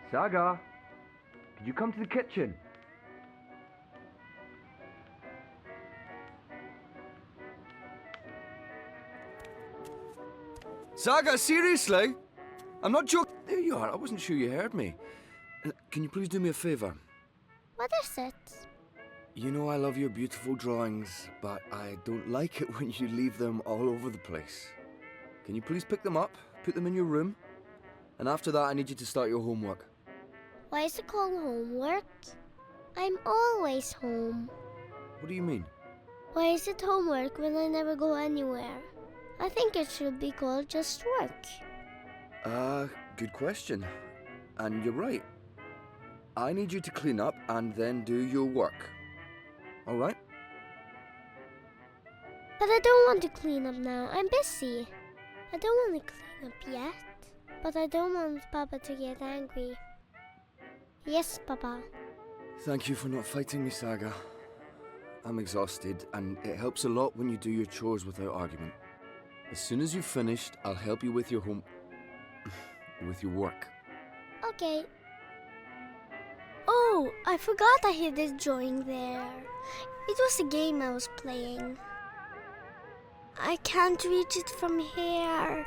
Saga, could you come to the kitchen? Saga, seriously? I'm not joking. There you are. I wasn't sure you heard me. Can you please do me a favour? What is it? You know I love your beautiful drawings, but I don't like it when you leave them all over the place. Can you please pick them up, put them in your room? And after that, I need you to start your homework. Why is it called homework? I'm always home. What do you mean? Why is it homework when I never go anywhere? I think it should be called just work. Good question. And you're right. I need you to clean up and then do your work. All right? But I don't want to clean up now. I'm busy. I don't want to clean up yet. But I don't want Papa to get angry. Yes, Papa. Thank you for not fighting me, Saga. I'm exhausted, and it helps a lot when you do your chores without argument. As soon as you've finished, I'll help you with your with your work. Okay. Oh, I forgot I hid this drawing there. It was a game I was playing. I can't reach it from here.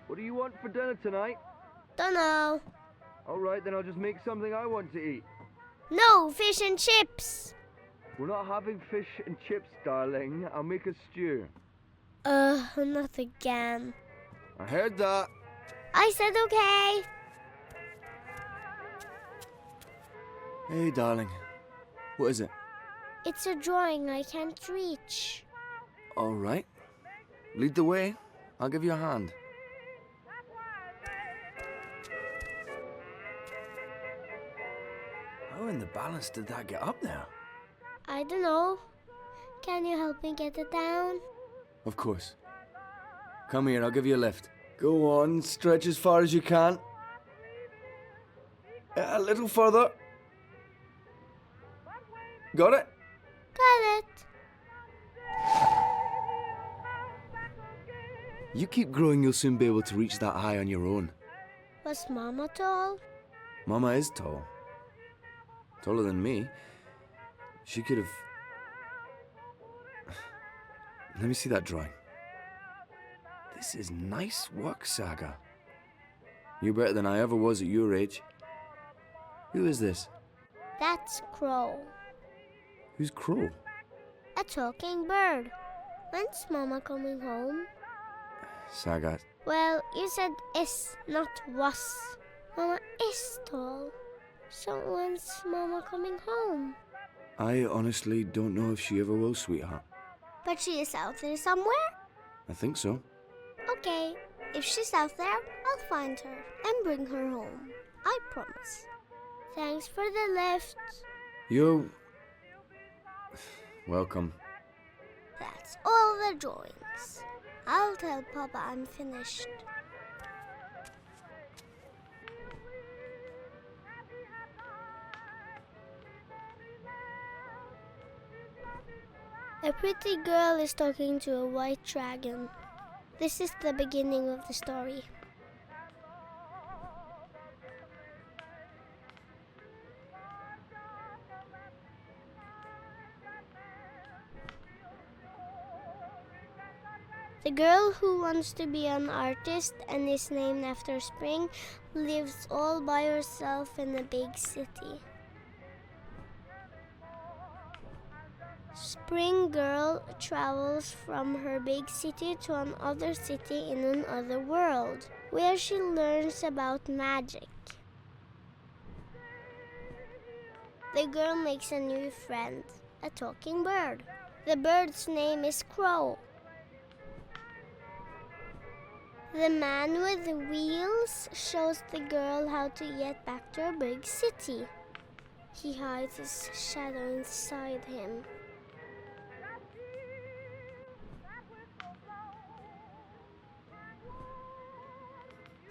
What do you want for dinner tonight? Dunno. All right, then I'll just make something I want to eat. No, fish and chips. We're not having fish and chips, darling. I'll make a stew. Not again. I heard that. I said okay. Hey, darling. What is it? It's a drawing I can't reach. All right. Lead the way. I'll give you a hand. How in the balance did that get up there? I don't know. Can you help me get it down? Of course. Come here, I'll give you a lift. Go on, stretch as far as you can. A little further. Got it? Got it. You keep growing, you'll soon be able to reach that high on your own. Was Mama tall? Mama is tall. Taller than me. She could have... Let me see that drawing. This is nice work, Saga. You're better than I ever was at your age. Who is this? That's Crow. Who's Crow? A talking bird. When's Mama coming home? Saga. Well, you said is, not was. Mama is tall. So when's Mama coming home? I honestly don't know if she ever will, sweetheart. But she is out there somewhere? I think so. Okay, if she's out there, I'll find her and bring her home. I promise. Thanks for the lift. You're... welcome. That's all the drawings. I'll tell Papa I'm finished. A pretty girl is talking to a white dragon. This is the beginning of the story. The girl who wants to be an artist and is named after spring lives all by herself in a big city. Spring Girl travels from her big city to another city in another world. where she learns about magic. The girl makes a new friend, a talking bird. The bird's name is Crow. The man with the wheels shows the girl how to get back to a big city. He hides his shadow inside him.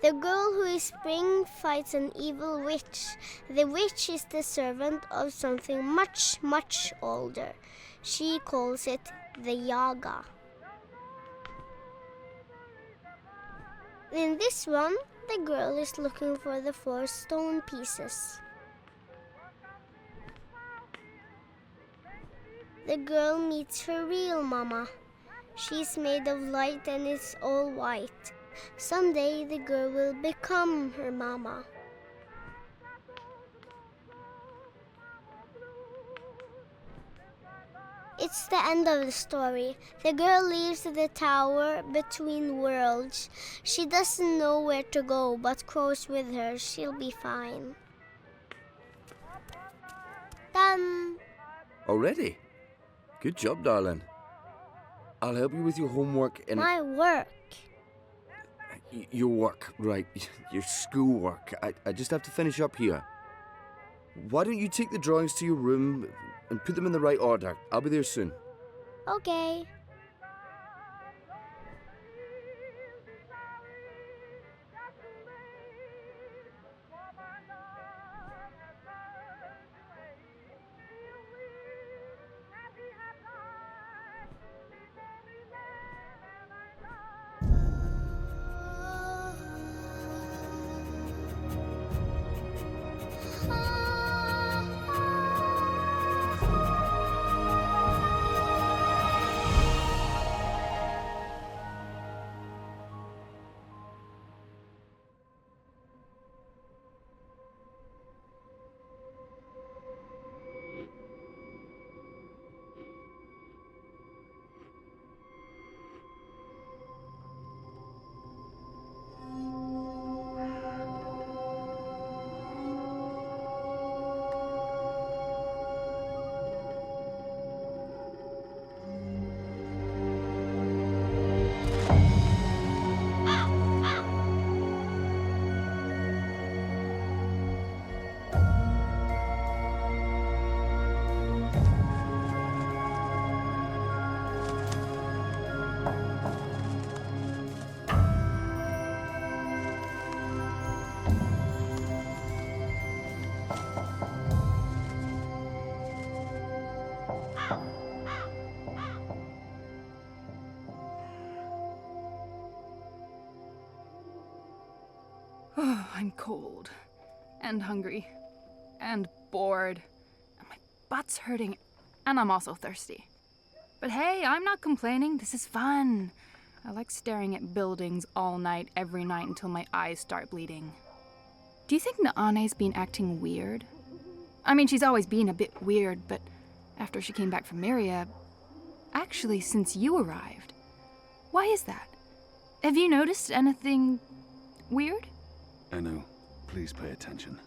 The girl who is Spring fights an evil witch. The witch is the servant of something much, much older. She calls it the Yaga. In this one, the girl is looking for the 4 stone pieces. The girl meets her real mama. She's made of light and is all white. Someday the girl will become her mama. It's the end of the story. The girl leaves the tower between worlds. She doesn't know where to go, but Crow's with her. She'll be fine. Done. Already? Good job, darling. I'll help you with your homework and... My work. Your work, right. Your schoolwork. I just have to finish up here. Why don't you take the drawings to your room and put them in the right order? I'll be there soon. Okay. Oh, I'm cold, and hungry, and bored, and my butt's hurting, and I'm also thirsty. But hey, I'm not complaining. This is fun. I like staring at buildings all night, every night, until my eyes start bleeding. Do you think Naane's been acting weird? I mean, she's always been a bit weird, but after she came back from Myria, actually since you arrived. Why is that? Have you noticed anything weird? Anu, please pay attention.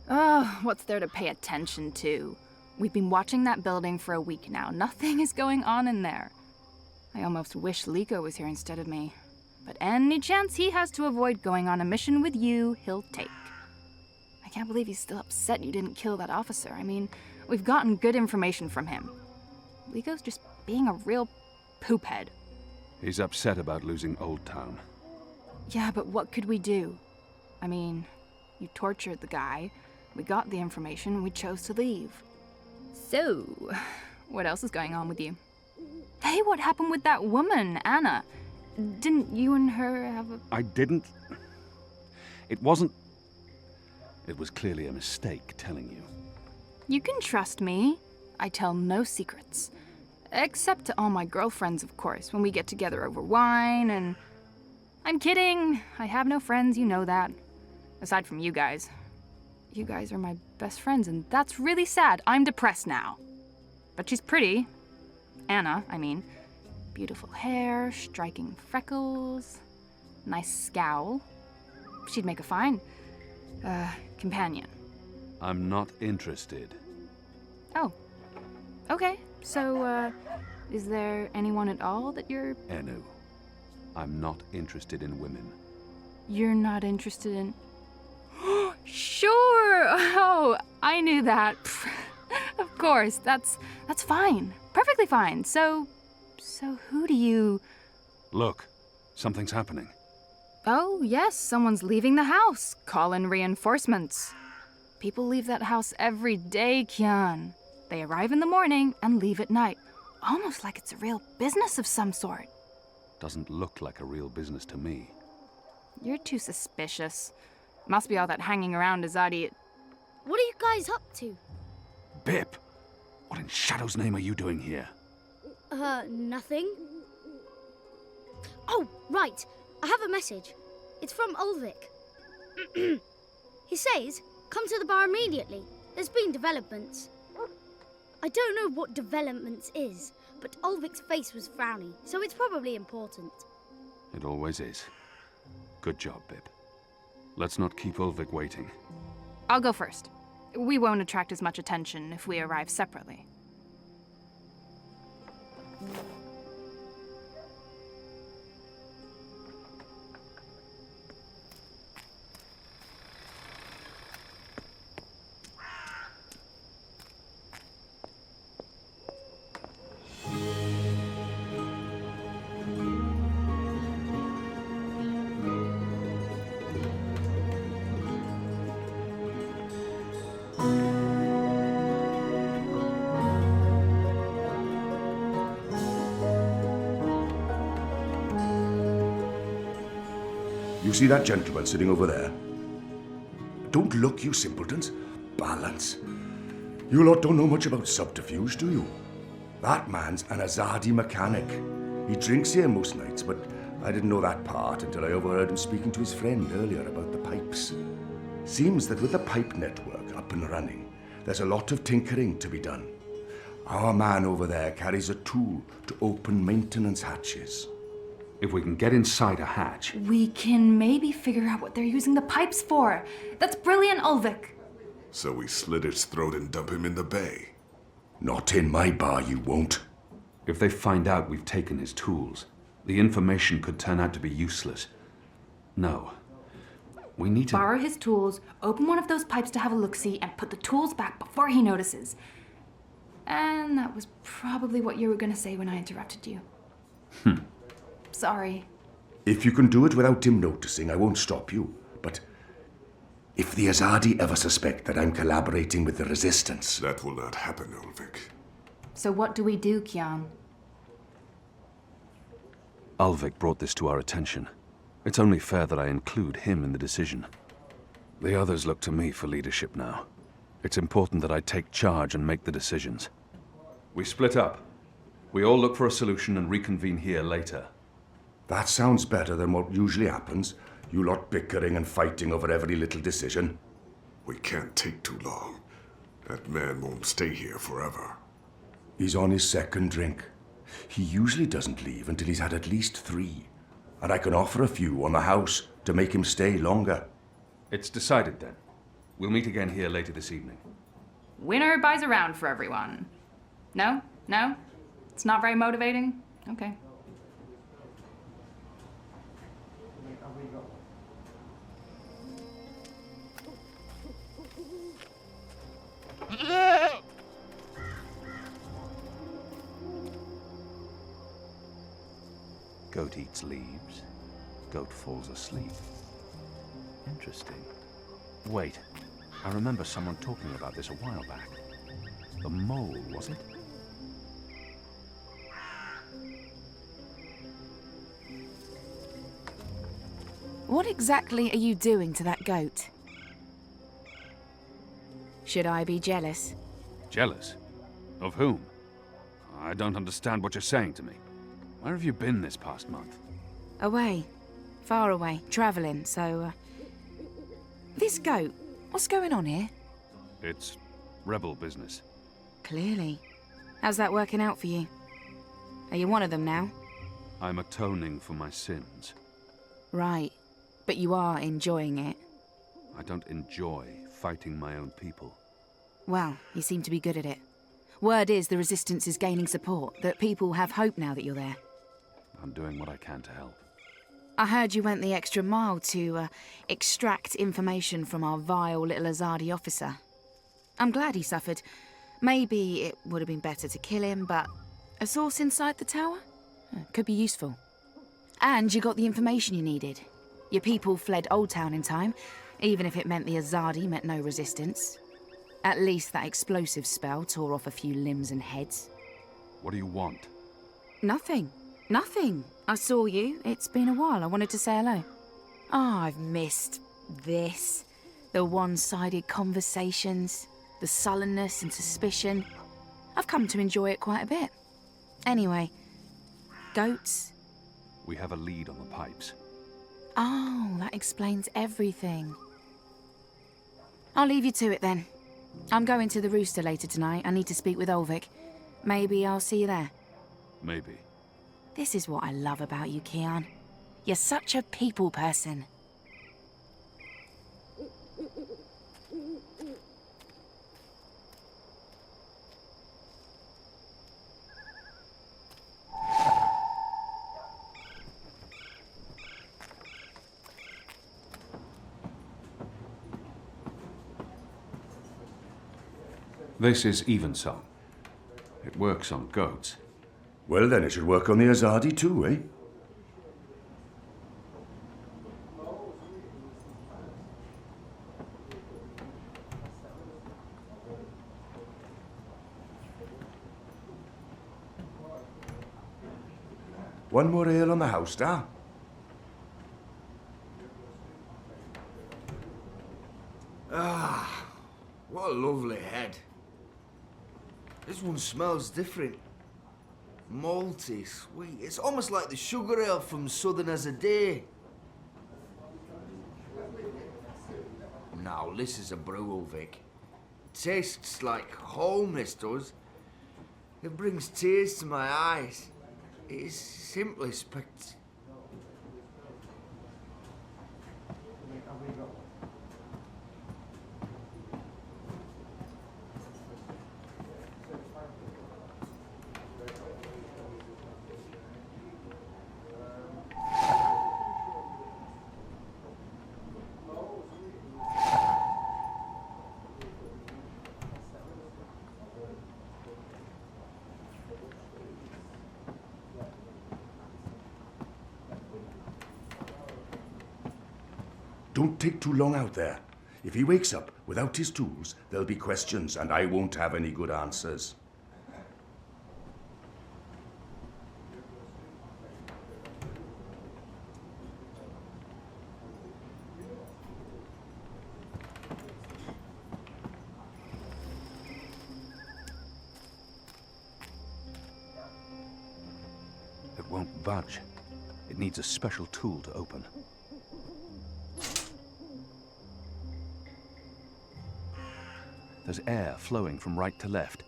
Oh, what's there to pay attention to? We've been watching that building for a week now. Nothing is going on in there. I almost wish Liko was here instead of me. But any chance he has to avoid going on a mission with you, he'll take. I can't believe he's still upset you didn't kill that officer. I mean, we've gotten good information from him. Liko's just being a real poophead. He's upset about losing Old Town. Yeah, but what could we do? I mean, you tortured the guy, we got the information, and we chose to leave. So, what else is going on with you? Hey, what happened with that woman, Anna? Didn't you and her have a... I didn't... It wasn't... It was clearly a mistake telling you. You can trust me. I tell no secrets. Except to all my girlfriends, of course, when we get together over wine and... I'm kidding. I have no friends, you know that. Aside from you guys. You guys are my best friends, and that's really sad. I'm depressed now. But she's pretty. Anna, I mean. Beautiful hair, striking freckles, nice scowl. she'd make a fine companion. I'm not interested. Oh, okay. So, is there anyone at all that you're... Enu. I'm not interested in women. You're not interested in... Sure! Oh, I knew that. Of course, that's fine. Perfectly fine. So who do you... Look, something's happening. Oh, yes, someone's leaving the house. Call in reinforcements. People leave that house every day, Keon. They arrive in the morning and leave at night. Almost like it's a real business of some sort. Doesn't look like a real business to me. You're too suspicious. Must be all that hanging around Azadi. What are you guys up to? Bip! What in Shadow's name are you doing here? Nothing. Oh, right. I have a message. It's from Ulvik. He says, come to the bar immediately. There's been developments. I don't know what developments is, but Ulvik's face was frowny, so it's probably important. It always is. Good job, Bip. Let's not keep Ulvik waiting. I'll go first. We won't attract as much attention if we arrive separately. You see that gentleman sitting over there? Don't look, you simpletons. Balance. You lot don't know much about subterfuge, do you? That man's an Azadi mechanic. He drinks here most nights, but I didn't know that part until I overheard him speaking to his friend earlier about the pipes. Seems that with the pipe network up and running, there's a lot of tinkering to be done. Our man over there carries a tool to open maintenance hatches. If we can get inside a hatch... We can maybe figure out what they're using the pipes for. That's brilliant, Ulvik. So we slit his throat and dump him in the bay. Not in my bar, you won't. If they find out we've taken his tools, the information could turn out to be useless. No. We need to... Borrow his tools, open one of those pipes to have a look-see, and put the tools back before he notices. And that was probably what you were going to say when I interrupted you. Sorry. If you can do it without him noticing, I won't stop you. But if the Azadi ever suspect that I'm collaborating with the Resistance... That will not happen, Ulvik. So what do we do, Keon? Ulvik brought this to our attention. It's only fair that I include him in the decision. The others look to me for leadership now. It's important that I take charge and make the decisions. We split up. We all look for a solution and reconvene here later. That sounds better than what usually happens. You lot bickering and fighting over every little decision. We can't take too long. That man won't stay here forever. He's on his second drink. He usually doesn't leave until he's had at least 3. And I can offer a few on the house to make him stay longer. It's decided then. We'll meet again here later this evening. Winner buys a round for everyone. No? No? It's not very motivating? Okay. Goat eats leaves. Goat falls asleep. Interesting. Wait. I remember someone talking about this a while back. The mole, was it? What exactly are you doing to that goat? Should I be jealous? Jealous? Of whom? I don't understand what you're saying to me. Where have you been this past month? Away. Far away. Travelling, so... This goat, what's going on here? It's rebel business. Clearly. How's that working out for you? Are you one of them now? I'm atoning for my sins. Right. But you are enjoying it. I don't enjoy fighting my own people. Well, you seem to be good at it. Word is the Resistance is gaining support, that people have hope now that you're there. I'm doing what I can to help. I heard you went the extra mile to extract information from our vile little Azadi officer. I'm glad he suffered. Maybe it would have been better to kill him, but a source inside the tower? Could be useful. And you got the information you needed. Your people fled Old Town in time, even if it meant the Azadi met no resistance. At least that explosive spell tore off a few limbs and heads. What do you want? Nothing. Nothing. I saw you. It's been a while. I wanted to say hello. Oh, I've missed this. The one-sided conversations, the sullenness and suspicion. I've come to enjoy it quite a bit. Anyway, goats? We have a lead on the pipes. Oh, that explains everything. I'll leave you to it then. I'm going to the Rooster later tonight. I need to speak with Ulvik. Maybe I'll see you there. Maybe. This is what I love about you, Keon. You're such a people person. This is Evensong. It works on goats. Well, then it should work on the Azadi too, eh? One more ale on the house, Star. Ah, what a lovely head. This one smells different. Malty, sweet. It's almost like the sugar ale from Southern Azadee. Now, this is a brew, Ulvik. Tastes like home, this does. It brings tears to my eyes. It is simply spectacular. Don't take too long out there. If he wakes up without his tools, there'll be questions, and I won't have any good answers. It won't budge. It needs a special tool to open. There's air flowing from right to left,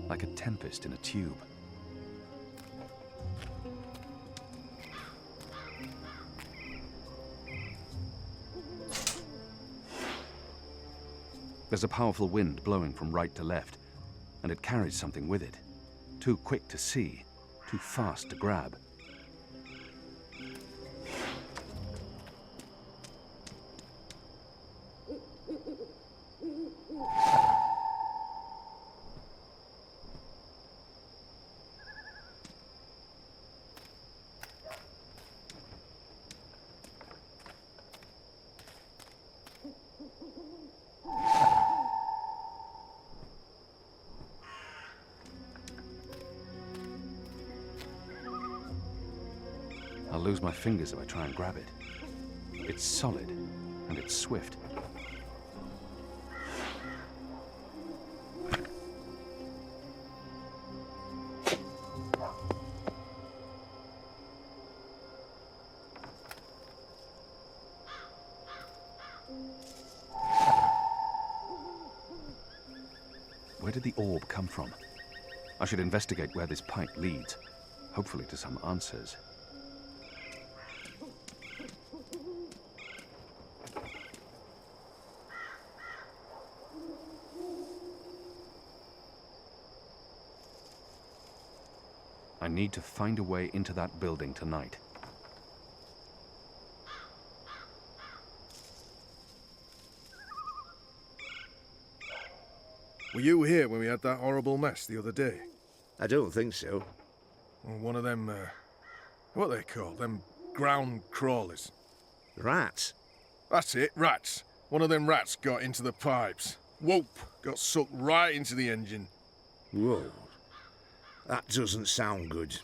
like a tempest in a tube. There's a powerful wind blowing from right to left, and it carries something with it. Too quick to see, too fast to grab. I'll lose my fingers if I try and grab it. It's solid, and it's swift. Where did the orb come from? I should investigate where this pipe leads, hopefully to some answers. I need to find a way into that building tonight. Were you here when we had that horrible mess the other day? I don't think so. Or one of them, what are they called? Them ground crawlers. Rats? That's it, rats. One of them rats got into the pipes. Whoop! Got sucked right into the engine. Whoa. That doesn't sound good.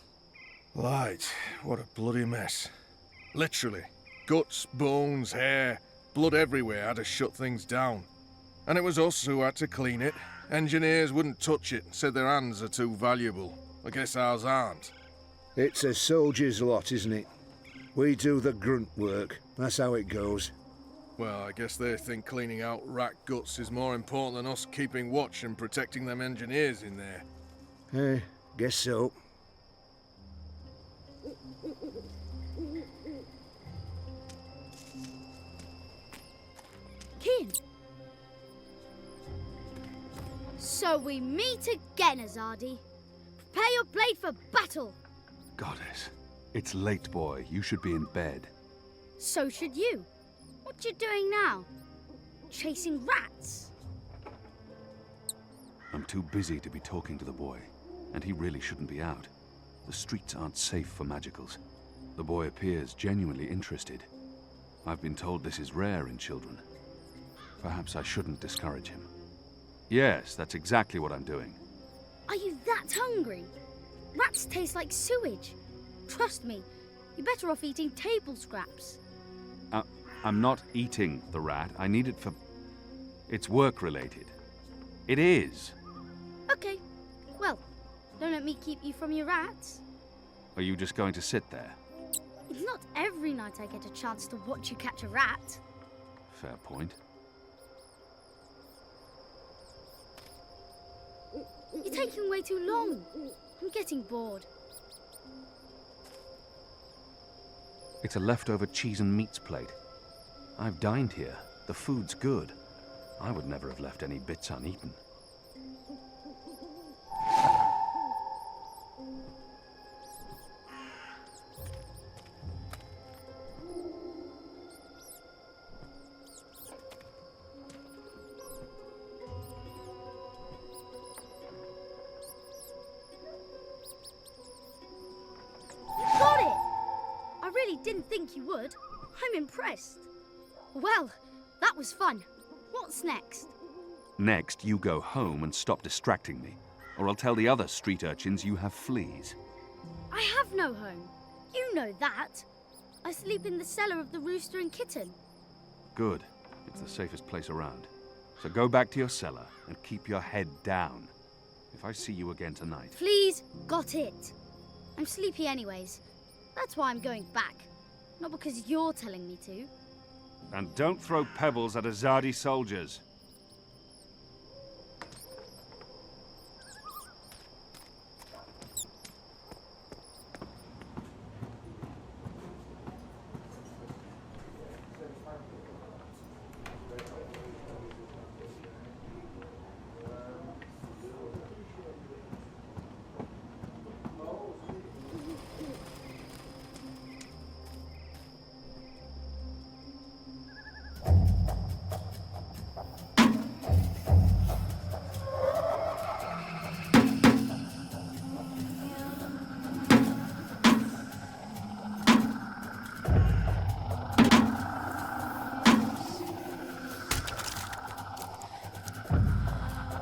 Light, what a bloody mess. Literally. Guts, bones, hair, blood everywhere had to shut things down. And it was us who had to clean it. Engineers wouldn't touch it, said their hands are too valuable. I guess ours aren't. It's a soldier's lot, isn't it? We do the grunt work. That's how it goes. Well, I guess they think cleaning out rat guts is more important than us keeping watch and protecting them engineers in there. Guess so. Keon! So we meet again, Azadi. Prepare your blade for battle. Goddess, it's late, boy. You should be in bed. So should you. What you doing now? Chasing rats? I'm too busy to be talking to the boy, and he really shouldn't be out. The streets aren't safe for magicals. The boy appears genuinely interested. I've been told this is rare in children. Perhaps I shouldn't discourage him. Yes, that's exactly what I'm doing. Are you that hungry? Rats taste like sewage. Trust me, you're better off eating table scraps. I'm not eating the rat. I need it for... It's work-related. It is. Okay, well, don't let me keep you from your rats. Are you just going to sit there? It's not every night I get a chance to watch you catch a rat. Fair point. You're taking way too long. I'm getting bored. It's a leftover cheese and meats plate. I've dined here. The food's good. I would never have left any bits uneaten. You got it! I really didn't think you would. I'm impressed. Well, that was fun. What's next? Next, you go home and stop distracting me, or I'll tell the other street urchins you have fleas. I have no home. You know that. I sleep in the cellar of the Rooster and Kitten. Good. It's the safest place around. So go back to your cellar and keep your head down. If I see you again tonight... Please, got it. I'm sleepy anyways. That's why I'm going back. Not because you're telling me to. And don't throw pebbles at Azadi soldiers.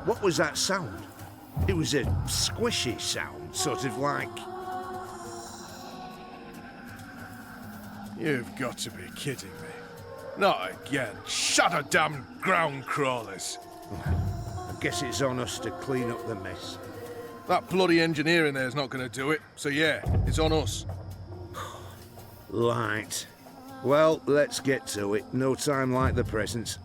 What was that sound? It was a squishy sound, sort of like... You've got to be kidding me. Not again. Shut a damn ground crawlers. I guess it's on us to clean up the mess. That bloody engineer in there's not going to do it. So yeah, it's on us. Right. Well, let's get to it. No time like the present.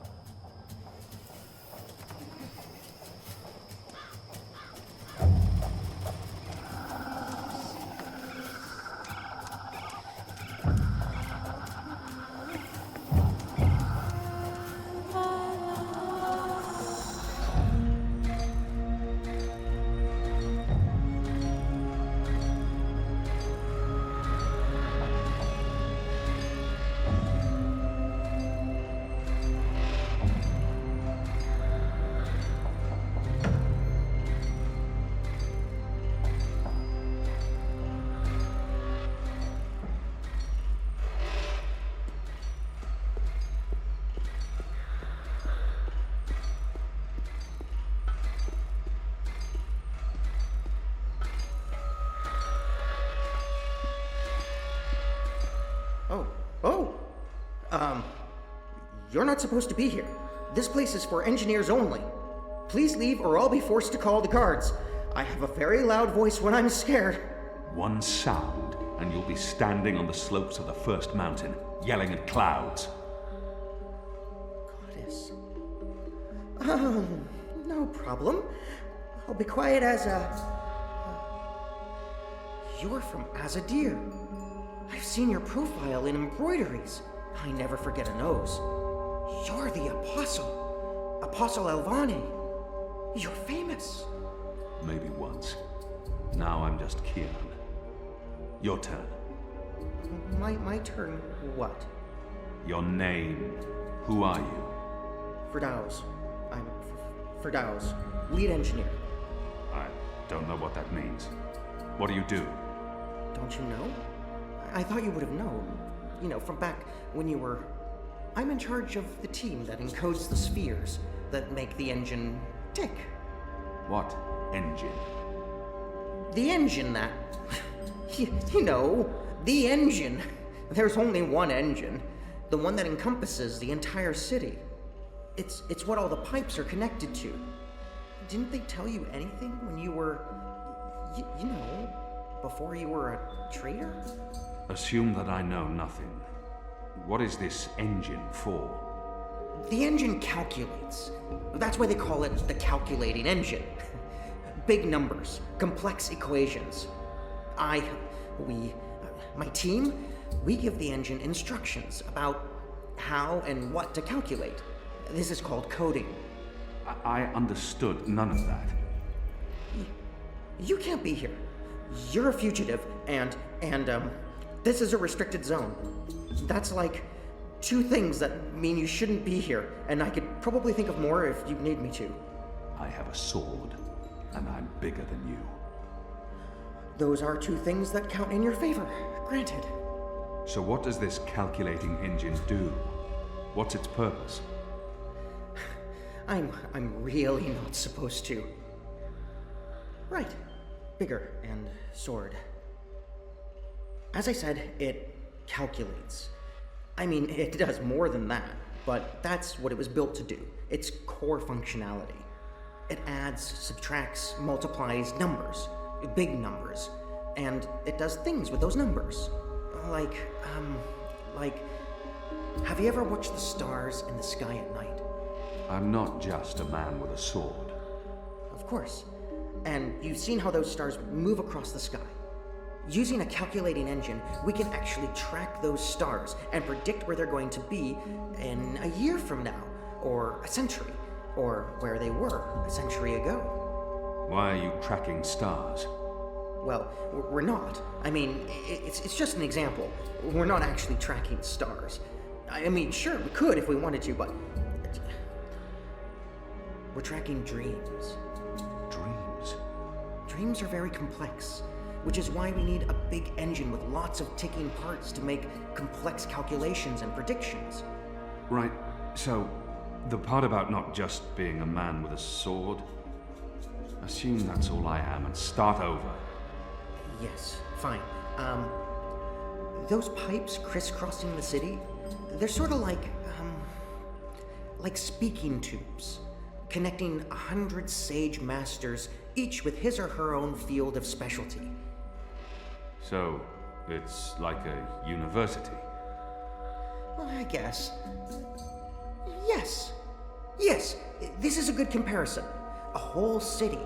You're not supposed to be here. This place is for engineers only. Please leave or I'll be forced to call the guards. I have a very loud voice when I'm scared. One sound, and you'll be standing on the slopes of the first mountain, yelling at clouds. Goddess. No problem. I'll be quiet as a... You're from Azaddir. I've seen your profile in embroideries. I never forget a nose. You're the Apostle. Apostle Elvani. You're famous. Maybe once. Now I'm just Keon. Your turn. My turn. What? Your name. Who are you? Firdaus. I'm Firdaus, lead engineer. I don't know what that means. What do you do? Don't you know? I thought you would have known. You know, from back when you were... I'm in charge of the team that encodes the spheres that make the engine tick. What engine? The engine that... you know, the engine. There's only one engine. The one that encompasses the entire city. It's what all the pipes are connected to. Didn't they tell you anything when you were... you know, before you were a traitor? Assume that I know nothing. What is this engine for? The engine calculates. That's why they call it the calculating engine. Big numbers, complex equations. My team, we give the engine instructions about how and what to calculate. This is called coding. I understood none of that. You can't be here. You're a fugitive, and this is a restricted zone. That's like 2 things that mean you shouldn't be here, and I could probably think of more if you need me to. I have a sword, and I'm bigger than you. Those are 2 things that count in your favor, granted. So what does this calculating engine do? What's its purpose? I'm really not supposed to. Right. Bigger and sword. As I said, it calculates. I mean, it does more than that, but that's what it was built to do. Its core functionality. It adds, subtracts, multiplies numbers. Big numbers. And it does things with those numbers. Like, have you ever watched the stars in the sky at night? I'm not just a man with a sword. Of course. And you've seen how those stars move across the sky. Using a calculating engine, we can actually track those stars and predict where they're going to be in a year from now, or a century, or where they were a century ago. Why are you tracking stars? Well, we're not. I mean, it's just an example. We're not actually tracking stars. I mean, sure, we could if we wanted to, but... we're tracking dreams. Dreams? Dreams are very complex, which is why we need a big engine with lots of ticking parts to make complex calculations and predictions. Right, so the part about not just being a man with a sword, assume that's all I am and start over. Yes, fine. Those pipes crisscrossing the city, they're sort of like speaking tubes, connecting 100 sage masters, each with his or her own field of specialty. So, it's like a university? Well, I guess. Yes. Yes, this is a good comparison. A whole city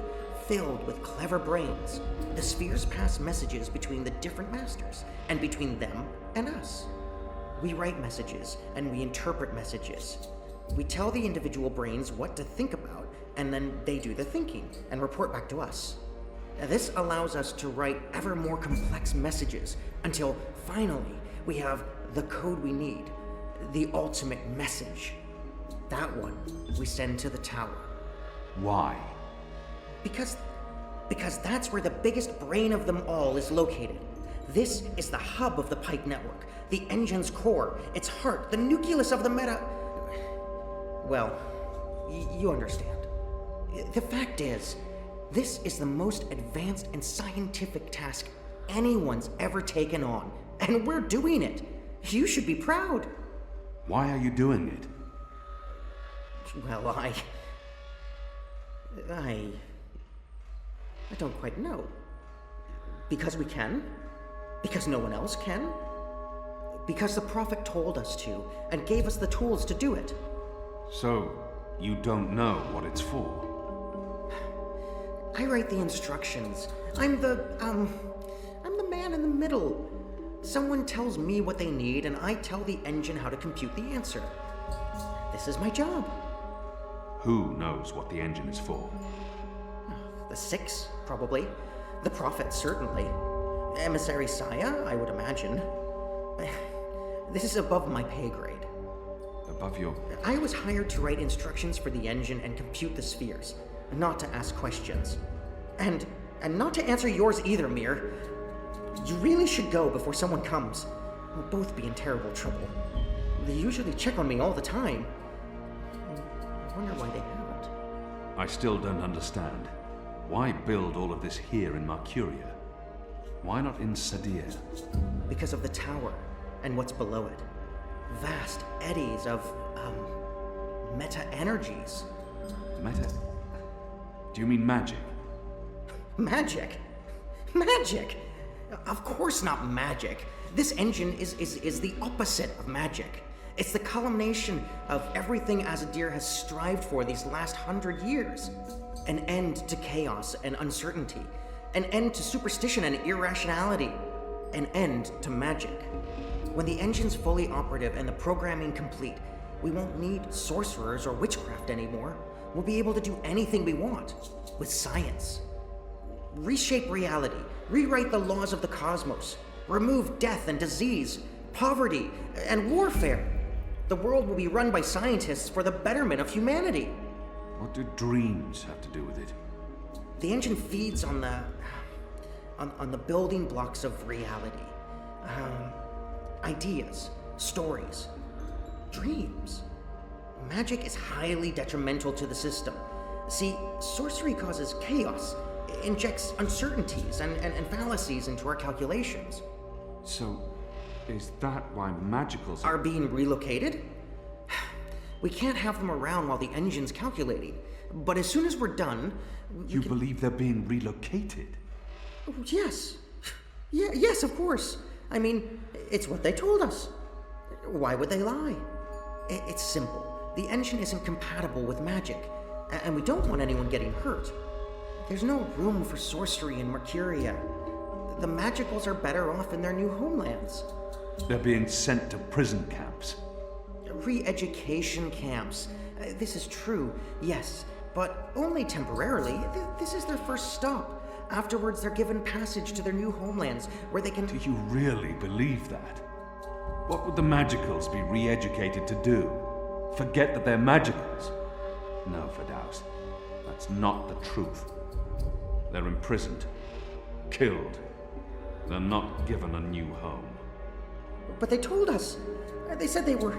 filled with clever brains. The spheres pass messages between the different masters, and between them and us. We write messages, and we interpret messages. We tell the individual brains what to think about, and then they do the thinking, and report back to us. This allows us to write ever more complex messages, until finally we have the code we need, the ultimate message. That one we send to the tower. Why? Because that's where the biggest brain of them all is located. This is the hub of the pipe network, the engine's core, its heart, the nucleus of the meta... Well, you understand. The fact is, this is the most advanced and scientific task anyone's ever taken on, and we're doing it. You should be proud. Why are you doing it? Well, I don't quite know. Because we can? Because no one else can? Because the Prophet told us to, and gave us the tools to do it. So, you don't know what it's for? I write the instructions. I'm the man in the middle. Someone tells me what they need, and I tell the engine how to compute the answer. This is my job. Who knows what the engine is for? The Six, probably. The Prophet, certainly. Emissary Saya, I would imagine. This is above my pay grade. Above your... I was hired to write instructions for the engine and compute the spheres, not to ask questions. And not to answer yours either, Mir. You really should go before someone comes. We'll both be in terrible trouble. They usually check on me all the time. I wonder why they haven't. I still don't understand. Why build all of this here in Mercuria? Why not in Sadir? Because of the tower and what's below it. Vast eddies of, meta-energies. Meta? Do you mean magic? Magic? Magic? Of course not magic. This engine is the opposite of magic. It's the culmination of everything Azadir has strived for these last 100 years. An end to chaos and uncertainty. An end to superstition and irrationality. An end to magic. When the engine's fully operative and the programming complete, we won't need sorcerers or witchcraft anymore. We'll be able to do anything we want with science. Reshape reality, rewrite the laws of the cosmos, remove death and disease, poverty, and warfare. The world will be run by scientists for the betterment of humanity. What do dreams have to do with it? The engine feeds on the building blocks of reality. Ideas, stories, dreams. Magic is highly detrimental to the system. See, sorcery causes chaos, injects uncertainties and fallacies into our calculations. So, is that why magicals are being relocated? We can't have them around while the engine's calculating. But as soon as we're done... You believe they're being relocated? Oh, yes. Yes, of course. I mean, it's what they told us. Why would they lie? It's simple. The engine isn't compatible with magic, and we don't want anyone getting hurt. There's no room for sorcery in Mercuria. The magicals are better off in their new homelands. They're being sent to prison camps. Re-education camps. This is true, yes, but only temporarily. This is their first stop. Afterwards, they're given passage to their new homelands, where they can... Do you really believe that? What would the magicals be re-educated to do? Forget that they're magicals? No, Firdaus. That's not the truth. They're imprisoned. Killed. They're not given a new home. But they told us. They said they were...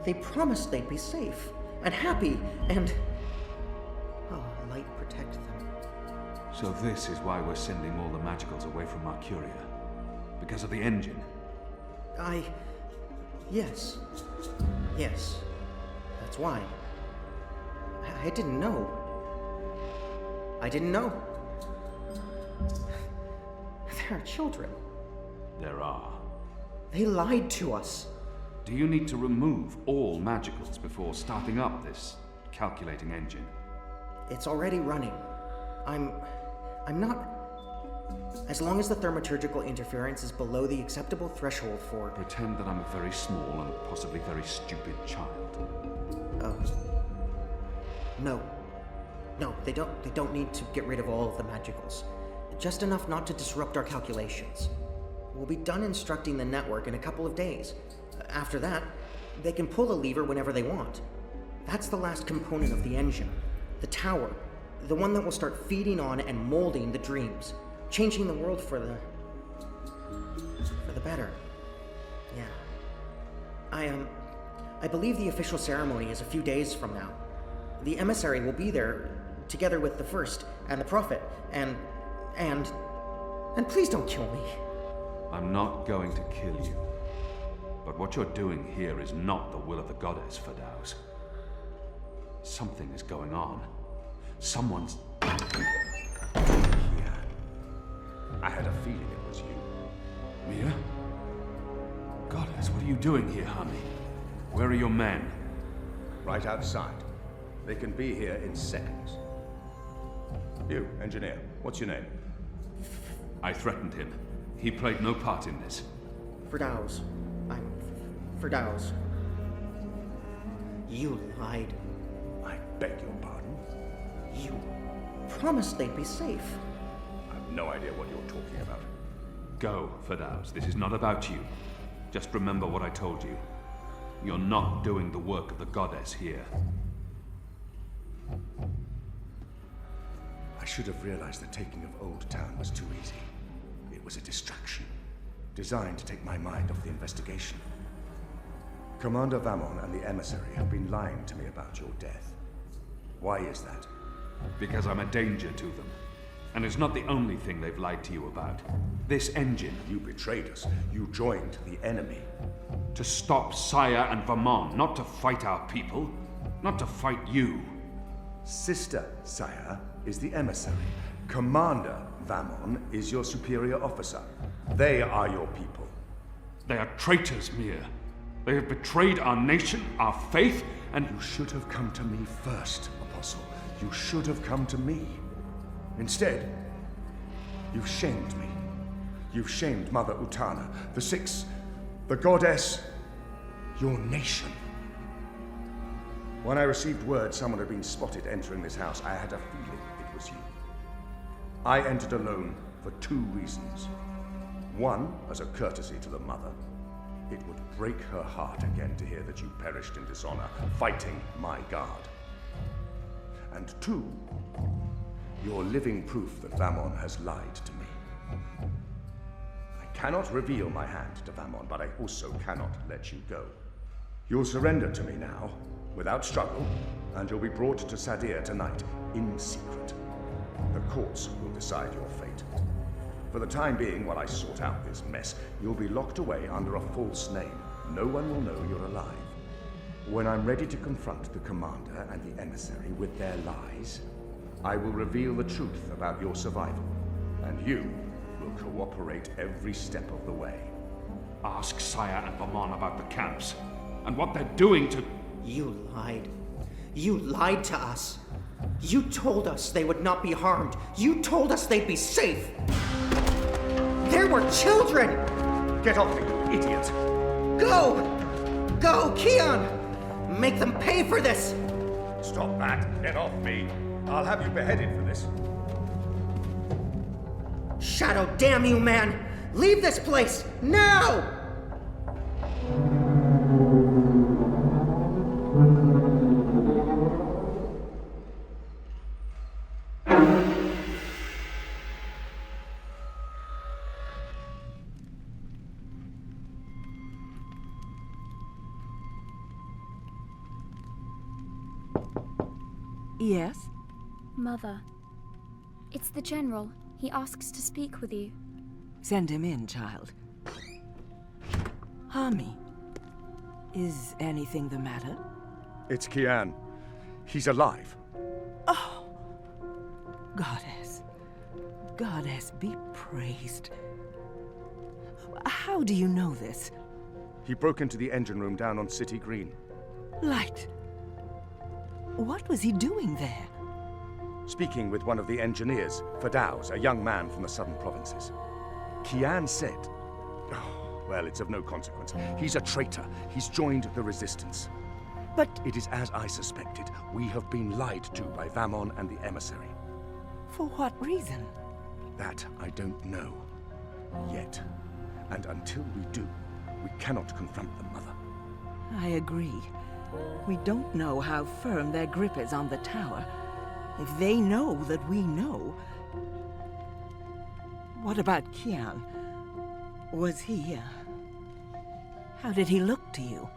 They promised they'd be safe and happy and... Oh, light protect them. So this is why we're sending all the magicals away from Mercuria? Because of the engine? Yes. Yes. That's why. I didn't know. I didn't know. There are children. There are. They lied to us. Do you need to remove all magicals before starting up this calculating engine? It's already running. I'm not... As long as the thaumaturgical interference is below the acceptable threshold for... Pretend that I'm a very small and possibly very stupid child. Oh. No, they don't need to get rid of all of the magicals. Just enough not to disrupt our calculations. We'll be done instructing the network in a couple of days. After that, they can pull the lever whenever they want. That's the last component of the engine. The tower. The one that will start feeding on and molding the dreams. Changing the world for the better. Yeah. I believe the official ceremony is a few days from now. The emissary will be there, together with the First and the Prophet, and please don't kill me. I'm not going to kill you. But what you're doing here is not the will of the goddess, Firdaus. Something is going on. Someone's... Yeah. I had a feeling it was you. Mia? Goddess, what are you doing here, Hami? Where are your men? Right outside. They can be here in seconds. You, engineer, what's your name? I threatened him. He played no part in this. Firdaus. I'm Firdaus. You lied. I beg your pardon? You promised they'd be safe. I've no idea what you're talking about. Go, Firdaus. This is not about you. Just remember what I told you. You're not doing the work of the goddess here. I should have realized the taking of Old Town was too easy. It was a distraction, designed to take my mind off the investigation. Commander Vamon and the emissary have been lying to me about your death. Why is that? Because I'm a danger to them. And it's not the only thing they've lied to you about. This engine. You betrayed us. You joined the enemy. To stop Saya and Vamon, not to fight our people. Not to fight you. Sister Saya is the emissary. Commander Vamon is your superior officer. They are your people. They are traitors, Mia. They have betrayed our nation, our faith, and... You should have come to me first, Apostle. You should have come to me. Instead, you've shamed me. You've shamed Mother Utana, the Six, the goddess, your nation. When I received word someone had been spotted entering this house, I had a feeling it was you. I entered alone for 2 reasons. One, as a courtesy to the mother. It would break her heart again to hear that you perished in dishonor, fighting my guard. And 2, you're living proof that Vamon has lied to me. I cannot reveal my hand to Vamon, but I also cannot let you go. You'll surrender to me now, without struggle, and you'll be brought to Sadir tonight, in secret. The courts will decide your fate. For the time being, while I sort out this mess, you'll be locked away under a false name. No one will know you're alive. When I'm ready to confront the commander and the emissary with their lies, I will reveal the truth about your survival, and you will cooperate every step of the way. Ask Saya and Vamon about the camps, and what they're doing to... You lied. You lied to us. You told us they would not be harmed. You told us they'd be safe. There were children! Get off me, you idiot! Go! Go, Keon! Make them pay for this! Stop that! Get off me! I'll have you beheaded for this. Shadow, damn you, man! Leave this place, now! Yes? Mother. It's the General. He asks to speak with you. Send him in, child. Hami, is anything the matter? It's Keon. He's alive. Oh! Goddess. Goddess be praised. How do you know this? He broke into the engine room down on City Green. Light. What was he doing there? Speaking with one of the engineers, Firdaus, a young man from the southern provinces. Keon said... Oh, well, it's of no consequence. He's a traitor. He's joined the resistance. But... It is as I suspected. We have been lied to by Vamon and the emissary. For what reason? That I don't know. Yet. And until we do, we cannot confront the mother. I agree. We don't know how firm their grip is on the tower. If they know that we know... What about Keon? Was he... How did he look to you?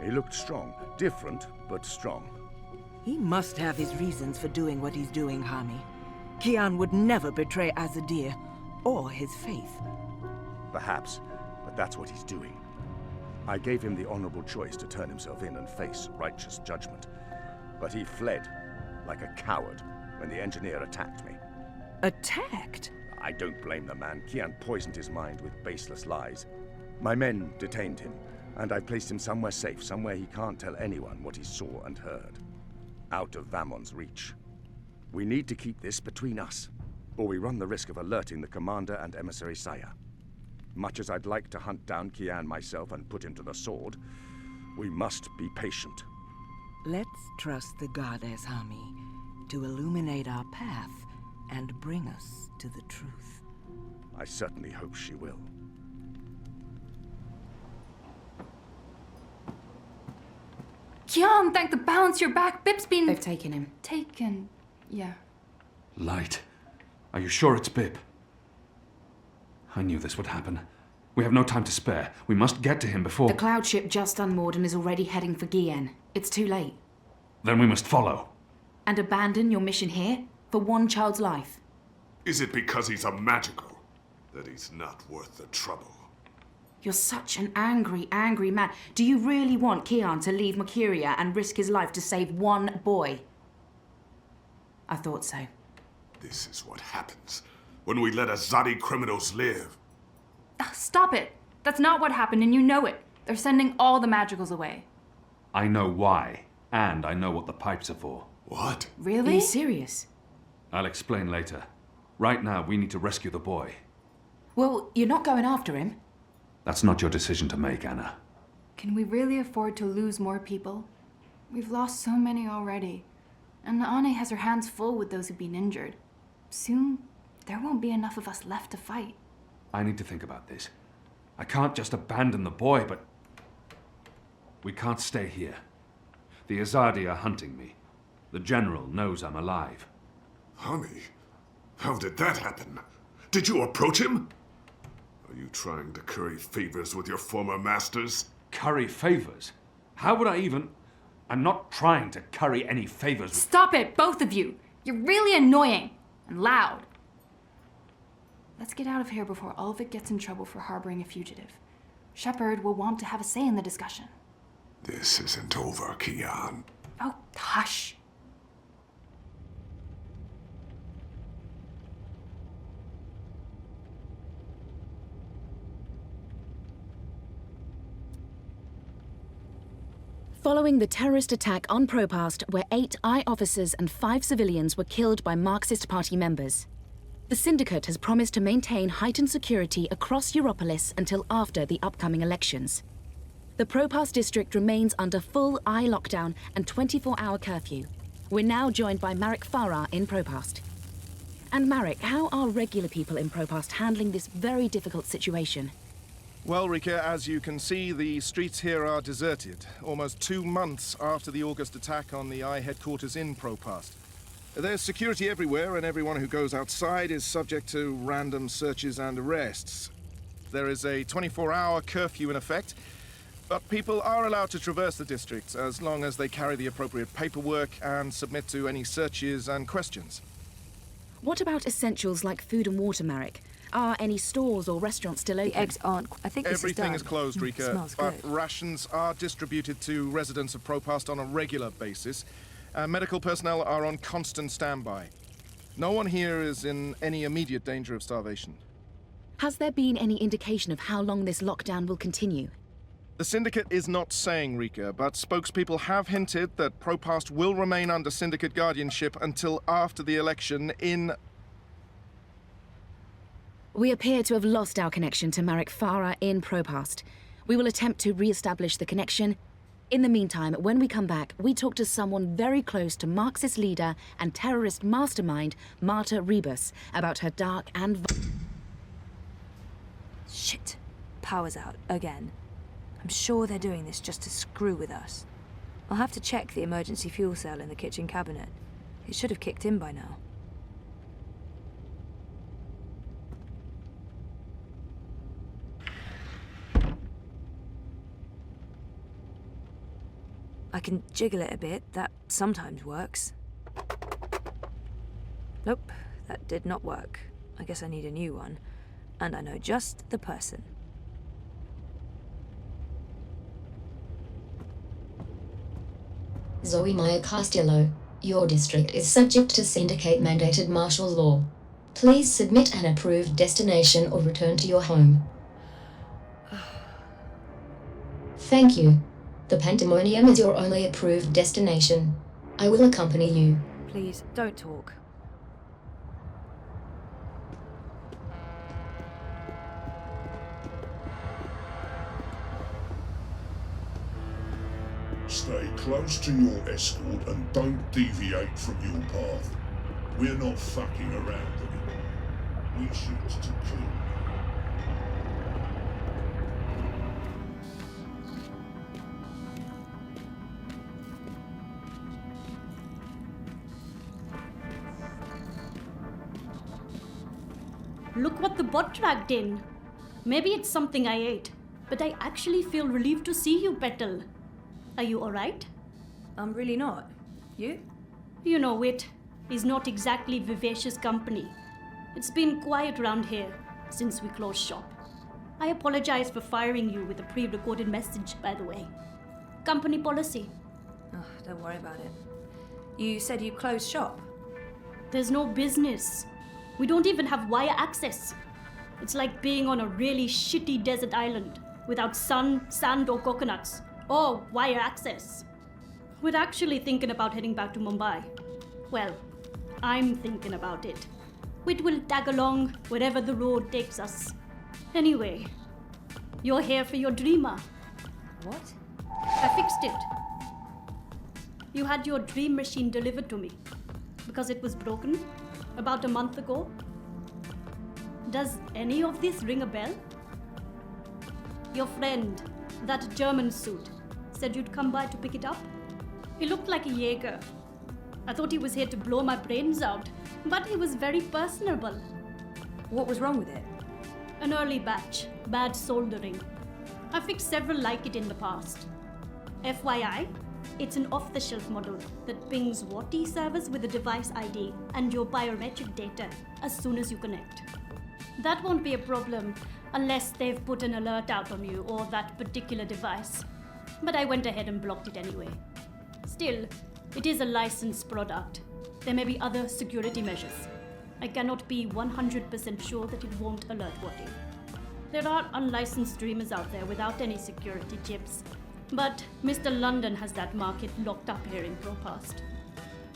He looked strong. Different, but strong. He must have his reasons for doing what he's doing, Hami. Keon would never betray Azadir, or his faith. Perhaps, but that's what he's doing. I gave him the honorable choice to turn himself in and face righteous judgment. but he fled, like a coward, when the engineer attacked me. Attacked? I don't blame the man. Keon poisoned his mind with baseless lies. My men detained him, and I placed him somewhere safe, somewhere he can't tell anyone what he saw and heard. Out of Vamon's reach. We need to keep this between us, or we run the risk of alerting the commander and emissary Saya. Much as I'd like to hunt down Keon myself and put him to the sword, we must be patient. Let's trust the goddess Hami to illuminate our path and bring us to the truth. I certainly hope she will. Keon, thank the balance, you're back. Bip's been... They've taken him. Taken, yeah. Light. Are you sure it's Bip? I knew this would happen. We have no time to spare. We must get to him before... The cloud ship just unmoored and is already heading for Gien. It's too late. Then we must follow. And abandon your mission here? For one child's life? Is it because he's a magical that he's not worth the trouble? You're such an angry, angry man. Do you really want Keon to leave Mercuria and risk his life to save one boy? I thought so. This is what happens when we let Azadi criminals live. Stop it. That's not what happened, and you know it. They're sending all the magicals away. I know why, and I know what the pipes are for. What? Really? Are you serious? I'll explain later. Right now, we need to rescue the boy. Well, you're not going after him. That's not your decision to make, Anna. Can we really afford to lose more people? We've lost so many already. And Ane has her hands full with those who've been injured. Soon, there won't be enough of us left to fight. I need to think about this. I can't just abandon the boy, but... We can't stay here. The Azadi are hunting me. The General knows I'm alive. Hami? How did that happen? Did you approach him? Are you trying to curry favors with your former masters? Curry favors? How would I even... I'm not trying to curry any favors with... Stop it, both of you! You're really annoying and loud. Let's get out of here before Ulvik gets in trouble for harboring a fugitive. Shepard will want to have a say in the discussion. This isn't over, Keon. Oh, hush. Following the terrorist attack on Propast, where 8 Eye officers and 5 civilians were killed by Marxist Party members, the Syndicate has promised to maintain heightened security across Europolis until after the upcoming elections. The Propast district remains under full Eye lockdown and 24-hour curfew. We're now joined by Marek Farah in Propast. And Marek, how are regular people in Propast handling this very difficult situation? Well, Rika, as you can see, the streets here are deserted, almost 2 months after the August attack on the Eye headquarters in Propast. There's security everywhere, and everyone who goes outside is subject to random searches and arrests. There is a 24-hour curfew in effect, but people are allowed to traverse the district as long as they carry the appropriate paperwork and submit to any searches and questions. What about essentials like food and water, Marek? Are any stores or restaurants still open? The eggs aren't. I think everything is closed, Rika, smells but good. rations are distributed to residents of Propast on a regular basis. Medical personnel are on constant standby. No one here is in any immediate danger of starvation. Has there been any indication of how long this lockdown will continue? The Syndicate is not saying, Rika, but spokespeople have hinted that Propast will remain under Syndicate guardianship until after the election in... We appear to have lost our connection to Marek Farah in Propast. We will attempt to re-establish the connection. In the meantime, when we come back, we talk to someone very close to Marxist leader and terrorist mastermind, Marta Rebus, about her dark and... Shit. Power's out, again. I'm sure they're doing this just to screw with us. I'll have to check the emergency fuel cell in the kitchen cabinet. It should have kicked in by now. I can jiggle it a bit, that sometimes works. Nope, that did not work. I guess I need a new one. And I know just the person. Zoe Maya Castillo, your district is subject to syndicate mandated martial law. Please submit an approved destination or return to your home. Thank you. The Pandemonium is your only approved destination. I will accompany you. Please, don't talk. Stay close to your escort and don't deviate from your path. We're not fucking around anymore. We shoot to kill. Look what the bot dragged in. Maybe it's something I ate, but I actually feel relieved to see you, Petal. Are you alright? I'm really not. You? You know, Wit is not exactly vivacious company. It's been quiet around here since we closed shop. I apologize for firing you with a pre-recorded message, by the way. Company policy. Oh, don't worry about it. You said you closed shop? There's no business. We don't even have wire access. It's like being on a really shitty desert island without sun, sand, or coconuts, or wire access. We're actually thinking about heading back to Mumbai. Well, I'm thinking about it. Wit will tag along wherever the road takes us. Anyway, you're here for your dreamer. What? I fixed it. You had your dream machine delivered to me because it was broken about a month ago. Does any of this ring a bell? Your friend, that German suit, said you'd come by to pick it up. He looked like a Jaeger. I thought he was here to blow my brains out, but he was very personable. What was wrong with it? An early batch, bad soldering. I fixed several like it in the past. FYI, it's an off-the-shelf model that pings WATI servers with a device ID and your biometric data as soon as you connect. That won't be a problem unless they've put an alert out on you or that particular device. But I went ahead and blocked it anyway. Still, it is a licensed product. There may be other security measures. I cannot be 100% sure that it won't alert WATI. There are unlicensed dreamers out there without any security chips, but Mr. London has that market locked up here in Propast.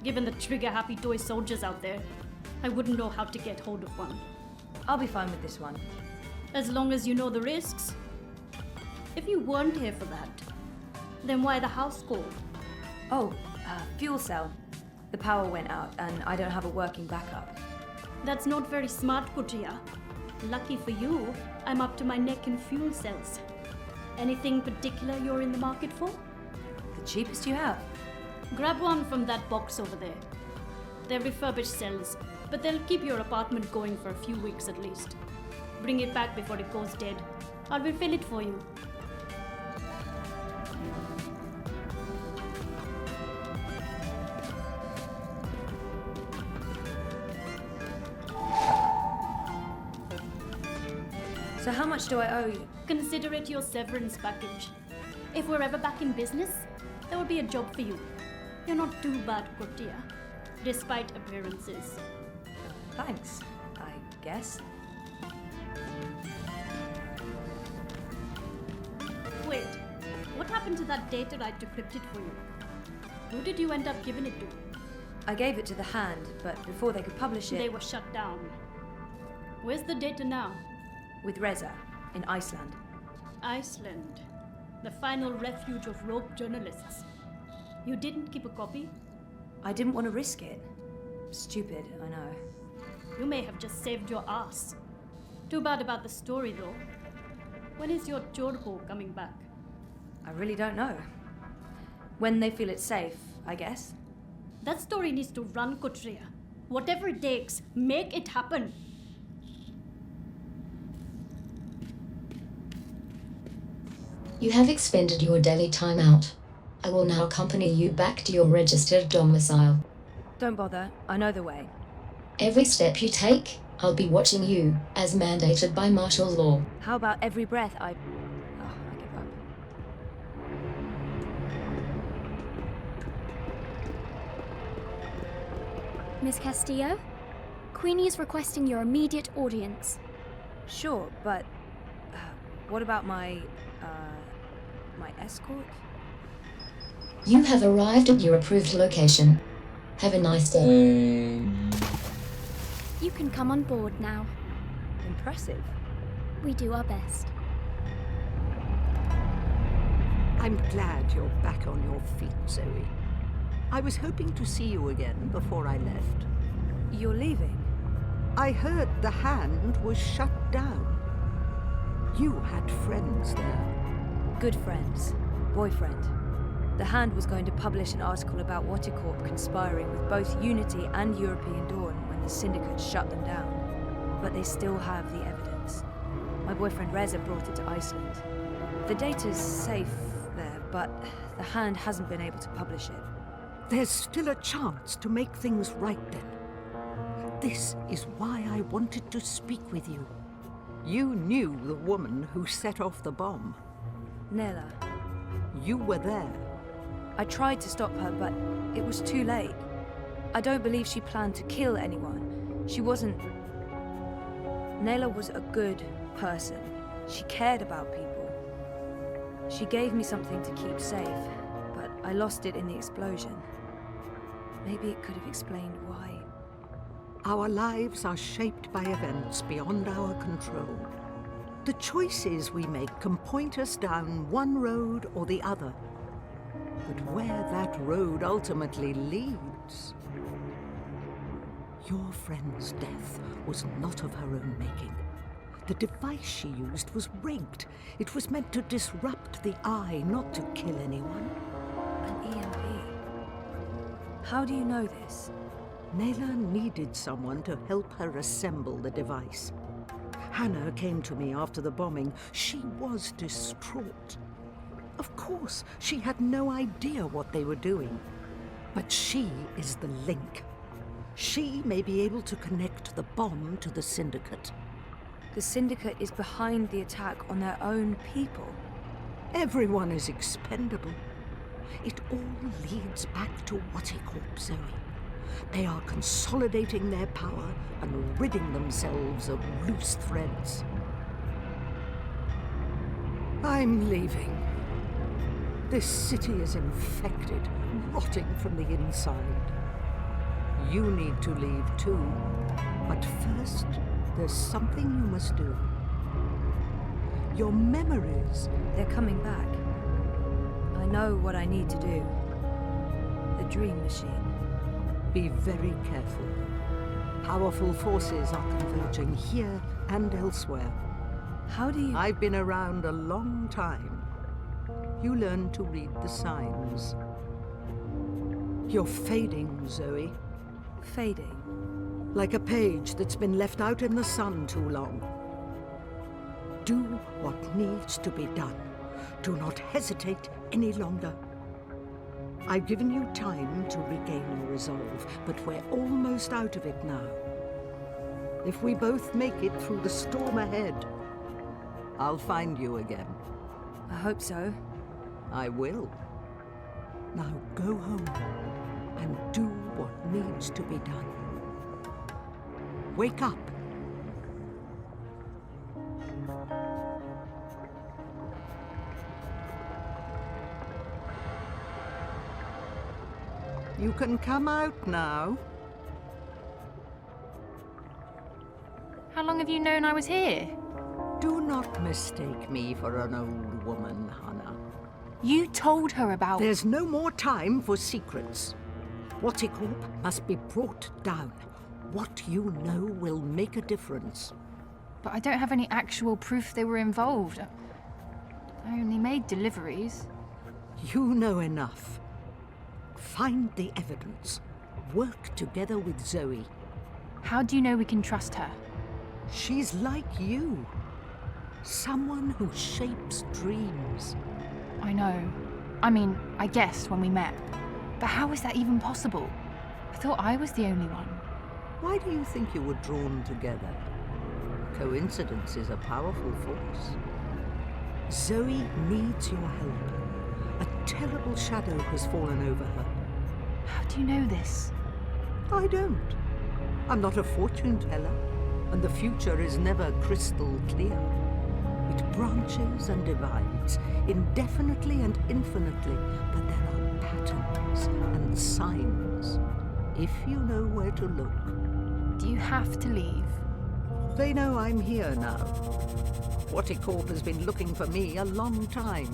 Given the trigger-happy toy soldiers out there, I wouldn't know how to get hold of one. I'll be fine with this one. As long as you know the risks. If you weren't here for that, then why the house call? Oh, fuel cell. The power went out and I don't have a working backup. That's not very smart, Kutia. Lucky for you, I'm up to my neck in fuel cells. Anything particular you're in the market for? The cheapest you have. Grab one from that box over there. They're refurbished cells, but they'll keep your apartment going for a few weeks at least. Bring it back before it goes dead. I'll refill it for you. So how much do I owe you? Consider it your severance package. If we're ever back in business, there will be a job for you. You're not too bad, Kutia, despite appearances. Thanks, I guess. Wait, what happened to that data I decrypted for you? Who did you end up giving it to? I gave it to the Hand, but before they could publish it... They were shut down. Where's the data now? With Reza, in Iceland. Iceland. The final refuge of rogue journalists. You didn't keep a copy? I didn't want to risk it. Stupid, I know. You may have just saved your ass. Too bad about the story, though. When is your Jorho coming back? I really don't know. When they feel it's safe, I guess. That story needs to run, Kotria. Whatever it takes, make it happen. You have expended your daily timeout. I will now accompany you back to your registered domicile. Don't bother, I know the way. Every step you take, I'll be watching you, as mandated by martial law. How about every breath I give up. Miss Castillo, Queenie is requesting your immediate audience. Sure, but what about my escort? You have arrived at your approved location. Have a nice day. You can come on board now. Impressive. We do our best. I'm glad you're back on your feet, Zoe. I was hoping to see you again before I left. You're leaving? I heard the Hand was shut down. You had friends there. Good friends. Boyfriend. The Hand was going to publish an article about Waticorp conspiring with both Unity and European Dawn when the Syndicate shut them down. But they still have the evidence. My boyfriend Reza brought it to Iceland. The data's safe there, but the Hand hasn't been able to publish it. There's still a chance to make things right then. This is why I wanted to speak with you. You knew the woman who set off the bomb. Nella. You were there. I tried to stop her, but it was too late. I don't believe she planned to kill anyone. She wasn't... Nella was a good person. She cared about people. She gave me something to keep safe, but I lost it in the explosion. Maybe it could have explained why. Our lives are shaped by events beyond our control. The choices we make can point us down one road or the other. But where that road ultimately leads... Your friend's death was not of her own making. The device she used was rigged. It was meant to disrupt the eye, not to kill anyone. An EMP? How do you know this? Nayla needed someone to help her assemble the device. Hannah came to me after the bombing. She was distraught. Of course, she had no idea what they were doing. But she is the link. She may be able to connect the bomb to the Syndicate. The Syndicate is behind the attack on their own people. Everyone is expendable. It all leads back to Waticorp, Zoe. They are consolidating their power and ridding themselves of loose threads. I'm leaving. This city is infected, rotting from the inside. You need to leave too. But first, there's something you must do. Your memories... They're coming back. I know what I need to do. The Dream Machine. Be very careful. Powerful forces are converging here and elsewhere. How do you... I've been around a long time. You learn to read the signs. You're fading, Zoe. Fading? Like a page that's been left out in the sun too long. Do what needs to be done. Do not hesitate any longer. I've given you time to regain your resolve, but we're almost out of it now. If we both make it through the storm ahead, I'll find you again. I hope so. I will. Now go home and do what needs to be done. Wake up. You can come out now. How long have you known I was here? Do not mistake me for an old woman, Hannah. You told her about... There's no more time for secrets. Waticorp must be brought down. What you know will make a difference. But I don't have any actual proof they were involved. I only made deliveries. You know enough. Find the evidence. Work together with Zoe. How do you know we can trust her? She's like you. Someone who shapes dreams. I know. I mean, I guessed when we met. But how is that even possible? I thought I was the only one. Why do you think you were drawn together? Coincidence is a powerful force. Zoe needs your help. A terrible shadow has fallen over her. How do you know this? I don't. I'm not a fortune teller, and the future is never crystal clear. It branches and divides, indefinitely and infinitely, but there are patterns and signs, if you know where to look. Do you have to leave? They know I'm here now. Horticorp has been looking for me a long time.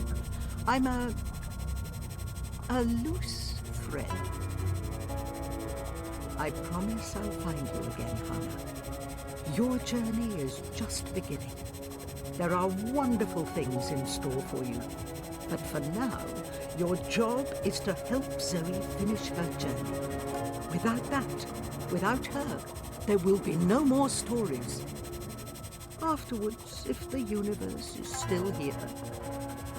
I'm a loose thread. I promise I'll find you again, Hana. Your journey is just beginning. There are wonderful things in store for you. But for now, your job is to help Zoe finish her journey. Without that, without her, there will be no more stories. Afterwards, if the universe is still here,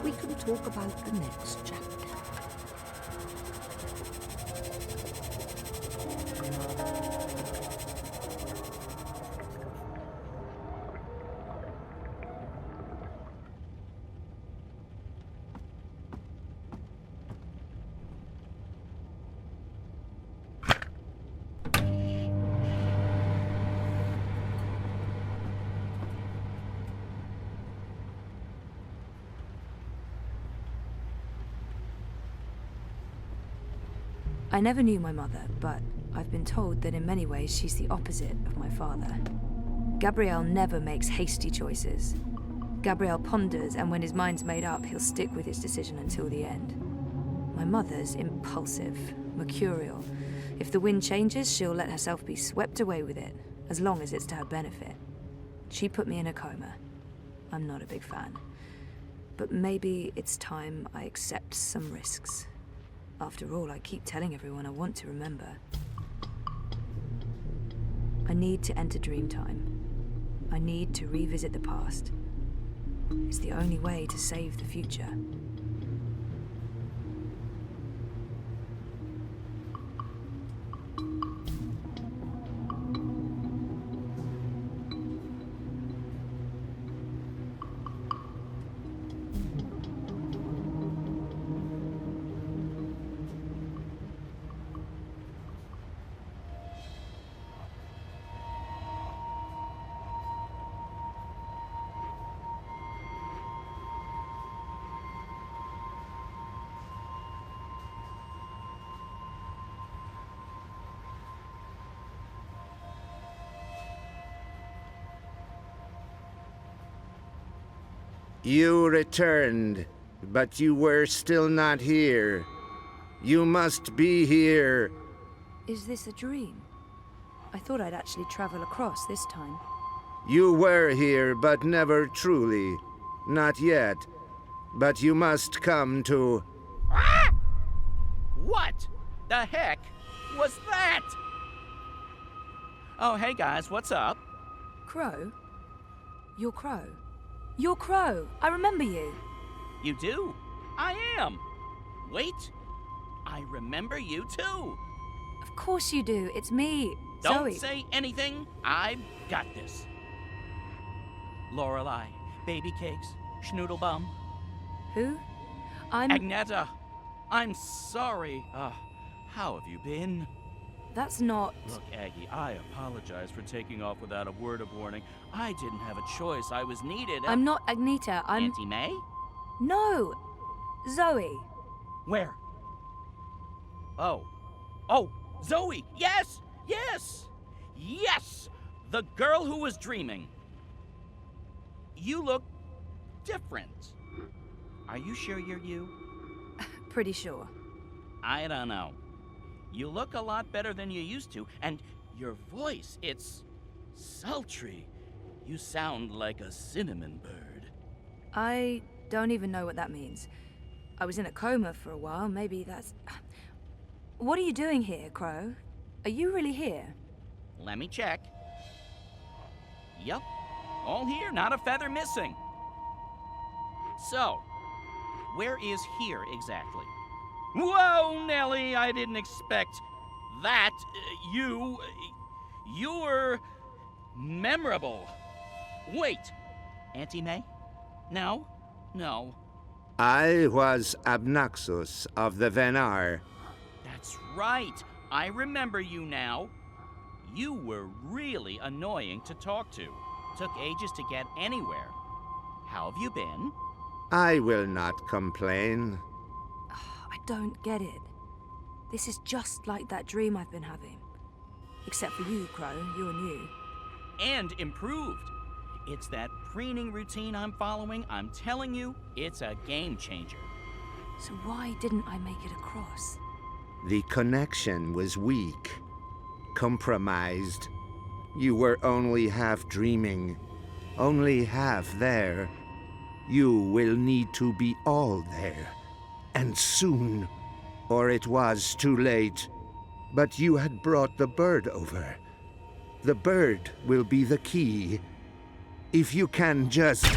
we can talk about the next chapter. I never knew my mother, but I've been told that in many ways she's the opposite of my father. Gabriel never makes hasty choices. Gabriel ponders, and when his mind's made up, he'll stick with his decision until the end. My mother's impulsive, mercurial. If the wind changes, she'll let herself be swept away with it, as long as it's to her benefit. She put me in a coma. I'm not a big fan. But maybe it's time I accept some risks. After all, I keep telling everyone I want to remember. I need to enter Dreamtime. I need to revisit the past. It's the only way to save the future. You returned, but you were still not here. You must be here. Is this a dream? I thought I'd actually travel across this time. You were here, but never truly. Not yet. But you must come to... Ah! What the heck was that? Oh, hey guys, what's up? Crow? You're Crow. You're Crow. I remember you. You do? I am. Wait. I remember you too. Of course you do. It's me, Don't Zoe. say anything. I've got this. Lorelei, baby cakes, schnoodlebum. Who? I'm... Agneta. I'm sorry. How have you been? That's not... Look, Aggie, I apologize for taking off without a word of warning. I didn't have a choice. I was needed. I'm not Agneta. I'm... Auntie May? No! Zoe. Where? Oh, Zoe! Yes! Yes! Yes! The girl who was dreaming. You look different. Are you sure you're you? Pretty sure. I don't know. You look a lot better than you used to, and your voice, it's sultry. You sound like a cinnamon bird. I don't even know what that means. I was in a coma for a while, maybe that's... What are you doing here, Crow? Are you really here? Let me check. Yep, all here, not a feather missing. So, where is here exactly? Whoa, Nellie, I didn't expect that. You're memorable. Wait, Auntie May? No. I was Abnaxus of the Venar. That's right. I remember you now. You were really annoying to talk to. Took ages to get anywhere. How have you been? I will not complain. I don't get it. This is just like that dream I've been having. Except for you, Crow. You're new. And improved. It's that preening routine I'm following. I'm telling you, it's a game changer. So why didn't I make it across? The connection was weak, compromised. You were only half dreaming, only half there. You will need to be all there, and soon, or it was too late. But you had brought the bird over. The bird will be the key. If you can just...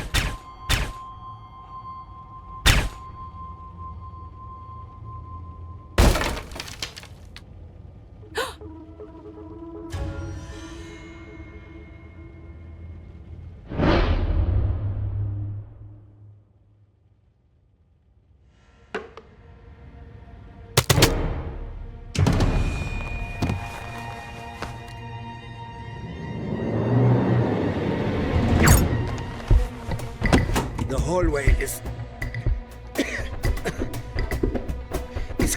The hallway is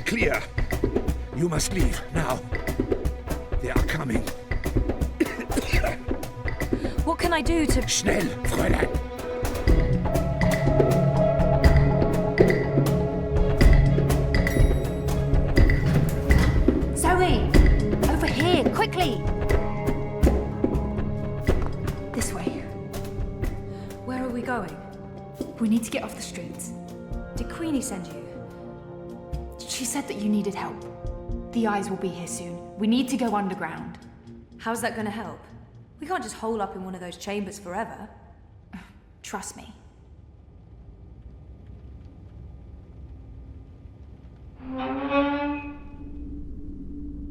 clear. You must leave now. They are coming. What can I do to... Schnell, Fräulein. Zoe! Over here, quickly! This way. Where are we going? We need to get off the streets. Did Queenie send you? She said that you needed help. The eyes will be here soon. We need to go underground. How's that gonna help? We can't just hole up in one of those chambers forever. Trust me.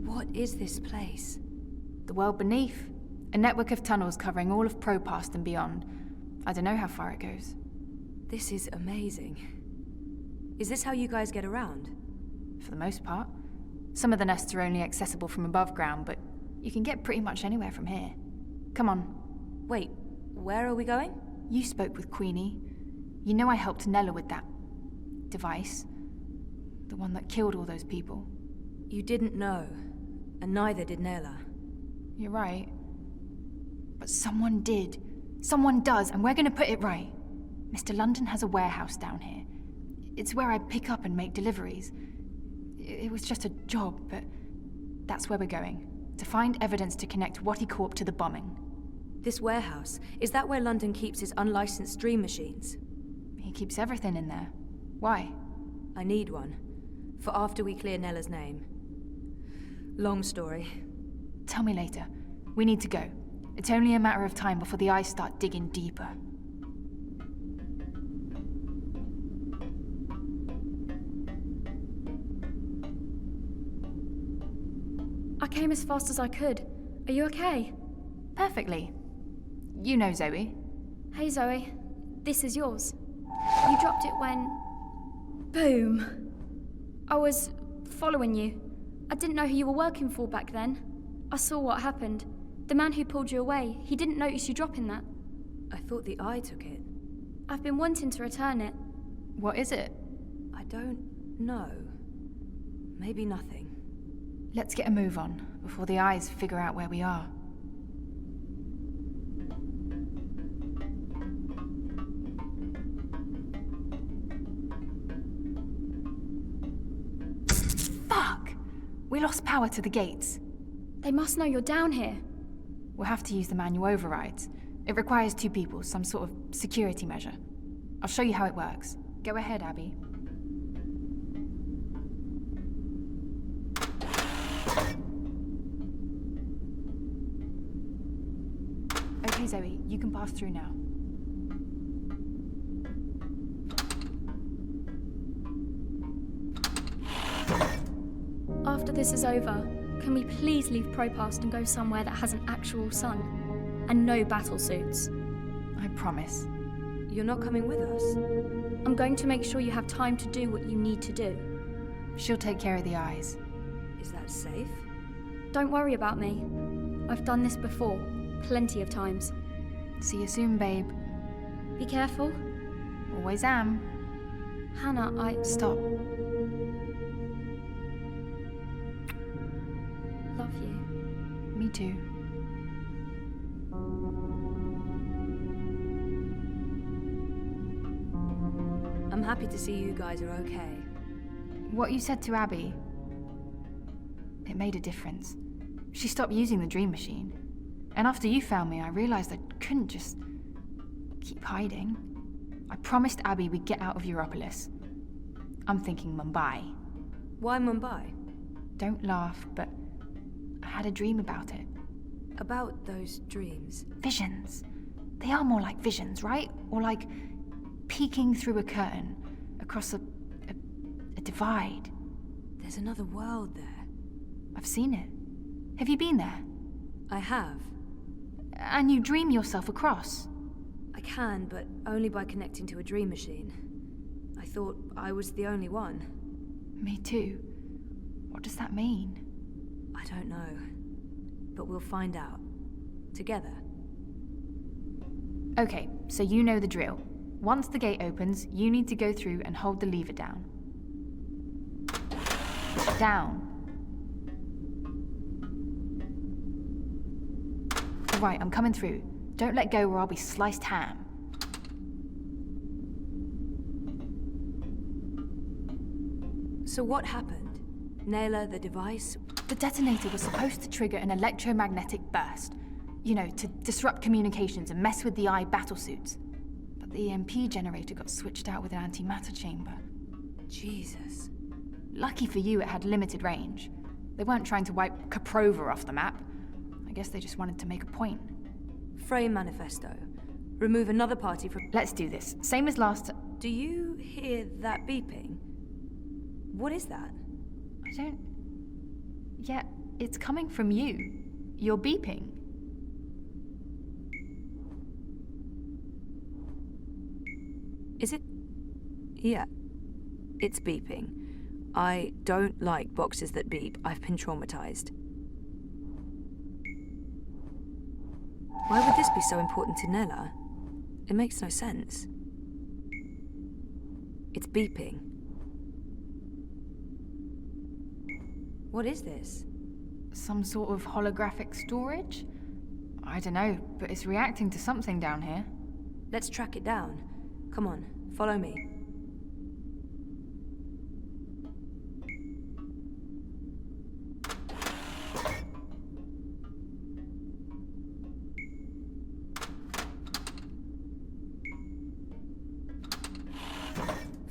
What is this place? The world beneath. A network of tunnels covering all of Propast and beyond. I don't know how far it goes. This is amazing. Is this how you guys get around? For the most part. Some of the nests are only accessible from above ground, but you can get pretty much anywhere from here. Come on. Wait, where are we going? You spoke with Queenie. You know I helped Nella with that device. The one that killed all those people. You didn't know, and neither did Nella. You're right. But someone did. Someone does, and we're gonna put it right. Mr. London has a warehouse down here. It's where I pick up and make deliveries. It was just a job, but that's where we're going. To find evidence to connect Watty Corp to the bombing. This warehouse, is that where London keeps his unlicensed dream machines? He keeps everything in there. Why? I need one. For after we clear Nella's name. Long story. Tell me later. We need to go. It's only a matter of time before the eyes start digging deeper. I came as fast as I could. Are you okay? Perfectly. You know Zoe. Hey Zoe, this is yours. You dropped it when... Boom! I was following you. I didn't know who you were working for back then. I saw what happened. The man who pulled you away, he didn't notice you dropping that. I thought the eye took it. I've been wanting to return it. What is it? I don't know. Maybe nothing. Let's get a move on, before the eyes figure out where we are. Fuck! We lost power to the gates. They must know you're down here. We'll have to use the manual overrides. It requires 2 people, some sort of security measure. I'll show you how it works. Go ahead, Abby. Okay, Zoe, you can pass through now. After this is over, can we please leave Propast and go somewhere that has an actual sun? And no battle suits? I promise. You're not coming with us? I'm going to make sure you have time to do what you need to do. She'll take care of the eyes. Is that safe? Don't worry about me. I've done this before, plenty of times. See you soon, babe. Be careful. Always am. Hannah, Stop. Love you. Me too. I'm happy to see you guys are okay. What you said to Abby, it made a difference. She stopped using the dream machine. And after you found me, I realized I couldn't just keep hiding. I promised Abby we'd get out of Europolis. I'm thinking Mumbai. Why Mumbai? Don't laugh, but I had a dream about it. About those dreams? Visions. They are more like visions, right? Or like peeking through a curtain across a divide. There's another world there. I've seen it. Have you been there? I have. And you dream yourself across? I can, but only by connecting to a dream machine. I thought I was the only one. Me too. What does that mean? I don't know. But we'll find out. Together. Okay, so you know the drill. Once the gate opens, you need to go through and hold the lever down. Down. Right, I'm coming through. Don't let go or I'll be sliced ham. So what happened? Naylor, the device? The detonator was supposed to trigger an electromagnetic burst. You know, to disrupt communications and mess with the eye battlesuits. But the EMP generator got switched out with an antimatter chamber. Jesus. Lucky for you, it had limited range. They weren't trying to wipe Caprova off the map. I guess they just wanted to make a point. Frame manifesto. Remove another party from... Let's do this. Same as last... Do you hear that beeping? What is that? I don't... Yeah, it's coming from you. You're beeping. Is it? Yeah. It's beeping. I don't like boxes that beep. I've been traumatized. Why would this be so important to Nella? It makes no sense. It's beeping. What is this? Some sort of holographic storage? I don't know, but it's reacting to something down here. Let's track it down. Come on, follow me.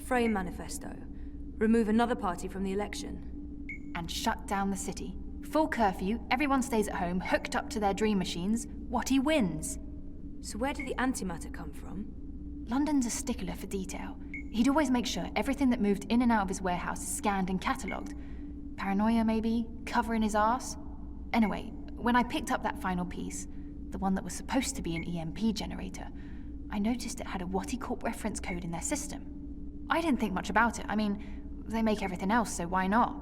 Frame manifesto. Remove another party from the election. And shut down the city. Full curfew, everyone stays at home, hooked up to their dream machines. Watty wins. So where did the antimatter come from? London's a stickler for detail. He'd always make sure everything that moved in and out of his warehouse is scanned and catalogued. Paranoia, maybe? Covering his arse? Anyway, when I picked up that final piece, the one that was supposed to be an EMP generator, I noticed it had a Watty Corp reference code in their system. I didn't think much about it. I mean, they make everything else, so why not?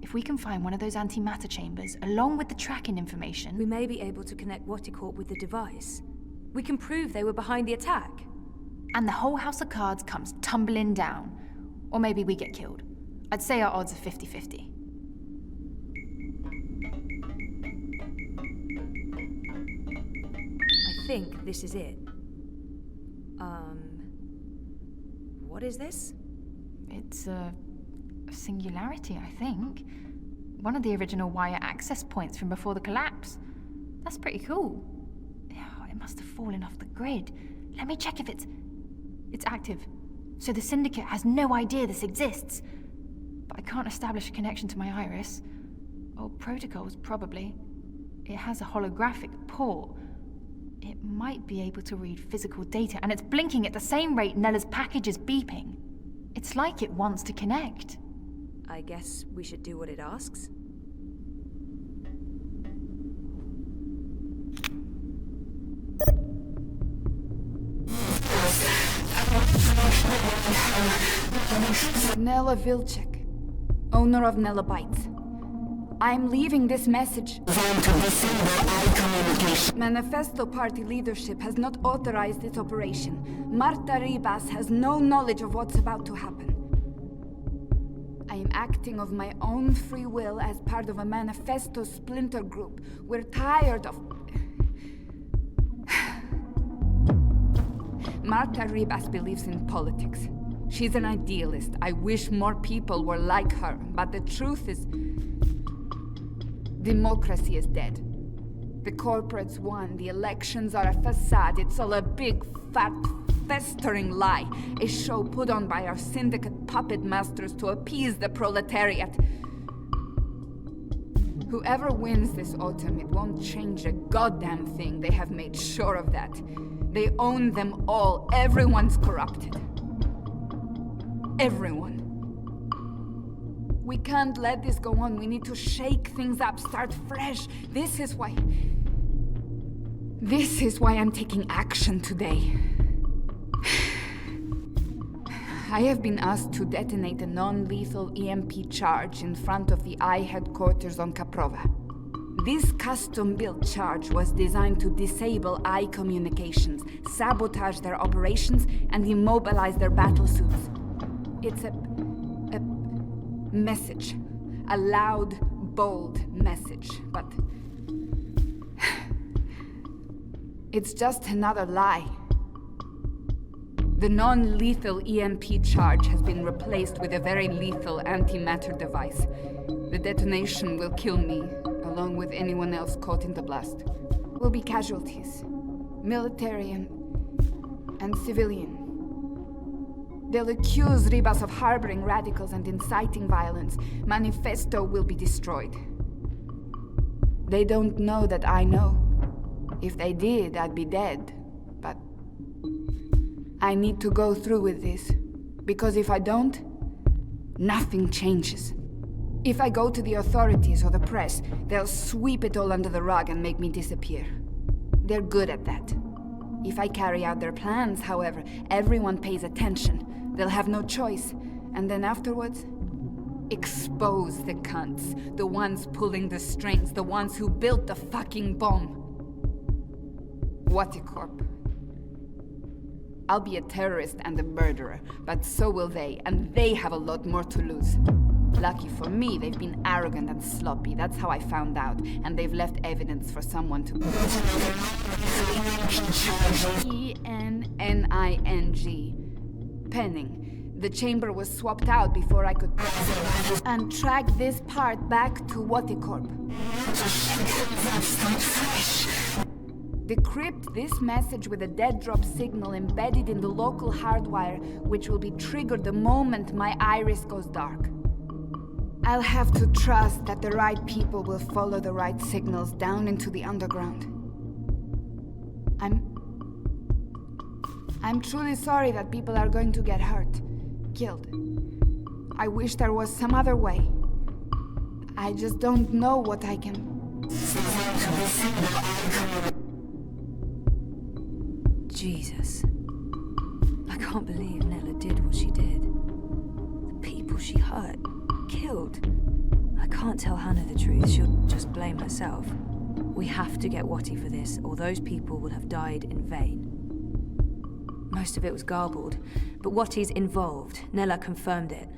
If we can find one of those antimatter chambers, along with the tracking information... We may be able to connect Watty Corp with the device. We can prove they were behind the attack. And the whole house of cards comes tumbling down. Or maybe we get killed. I'd say our odds are 50-50. I think this is it. What is this? It's a singularity, I think. One of the original wire access points from before the collapse. That's pretty cool. Oh, it must have fallen off the grid. Let me check if it's active. So the Syndicate has no idea this exists. But I can't establish a connection to my iris. Old protocols, probably. It has a holographic port. It might be able to read physical data, and it's blinking at the same rate Nella's package is beeping. It's like it wants to connect. I guess we should do what it asks. Nella Vilcek, owner of Nella Bites. I'm leaving this message. Manifesto Party leadership has not authorized this operation. Marta Ribas has no knowledge of what's about to happen. I am acting of my own free will as part of a Manifesto splinter group. We're tired of... Marta Ribas believes in politics. She's an idealist. I wish more people were like her, but the truth is... democracy is dead. The corporates won, the elections are a facade, it's all a big, fat, festering lie. A show put on by our syndicate puppet masters to appease the proletariat. Whoever wins this autumn, it won't change a goddamn thing. They have made sure of that. They own them all. Everyone's corrupted. Everyone. We can't let this go on. We need to shake things up, start fresh. This is why I'm taking action today. I have been asked to detonate a non-lethal EMP charge in front of the I headquarters on Caprova. This custom-built charge was designed to disable I communications, sabotage their operations, and immobilize their battlesuits. It's a message. A loud, bold message, but... it's just another lie. The non-lethal EMP charge has been replaced with a very lethal antimatter device. The detonation will kill me, along with anyone else caught in the blast. Will be casualties. Military and civilian. They'll accuse Ribas of harboring radicals and inciting violence. Manifesto will be destroyed. They don't know that I know. If they did, I'd be dead. But I need to go through with this. Because if I don't, nothing changes. If I go to the authorities or the press, they'll sweep it all under the rug and make me disappear. They're good at that. If I carry out their plans, however, everyone pays attention. They'll have no choice. And then afterwards, expose the cunts. The ones pulling the strings. The ones who built the fucking bomb. Waticorp. I'll be a terrorist and a murderer, but so will they, and they have a lot more to lose. Lucky for me, they've been arrogant and sloppy. That's how I found out, and they've left evidence for someone to... E-N-N-I-N-G. Penning. The chamber was swapped out before I could... and track this part back to Waticorp. Decrypt this message with a dead drop signal embedded in the local hardwire, which will be triggered the moment my iris goes dark. I'll have to trust that the right people will follow the right signals down into the underground. I'm truly sorry that people are going to get hurt, killed. I wish there was some other way. I just don't know what I can... Jesus. I can't believe Nella did what she did. The people she hurt, killed. I can't tell Hannah the truth. She'll just blame herself. We have to get Watty for this, or those people will have died in vain. Most of it was garbled, but Watty's involved. Nella confirmed it.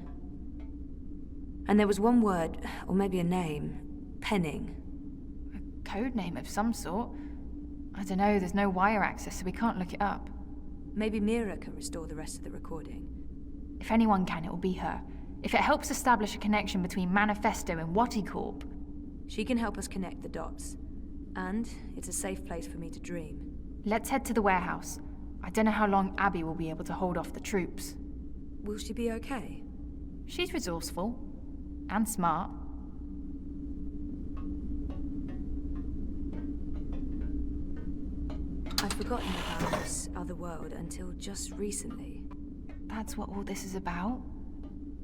And there was one word, or maybe a name. Penning. A code name of some sort. I don't know, there's no wire access, so we can't look it up. Maybe Mira can restore the rest of the recording. If anyone can, it will be her. If it helps establish a connection between Manifesto and Waticorp. She can help us connect the dots. And it's a safe place for me to dream. Let's head to the warehouse. I don't know how long Abby will be able to hold off the troops. Will she be okay? She's resourceful. And smart. I'd forgotten about this other world until just recently. That's what all this is about?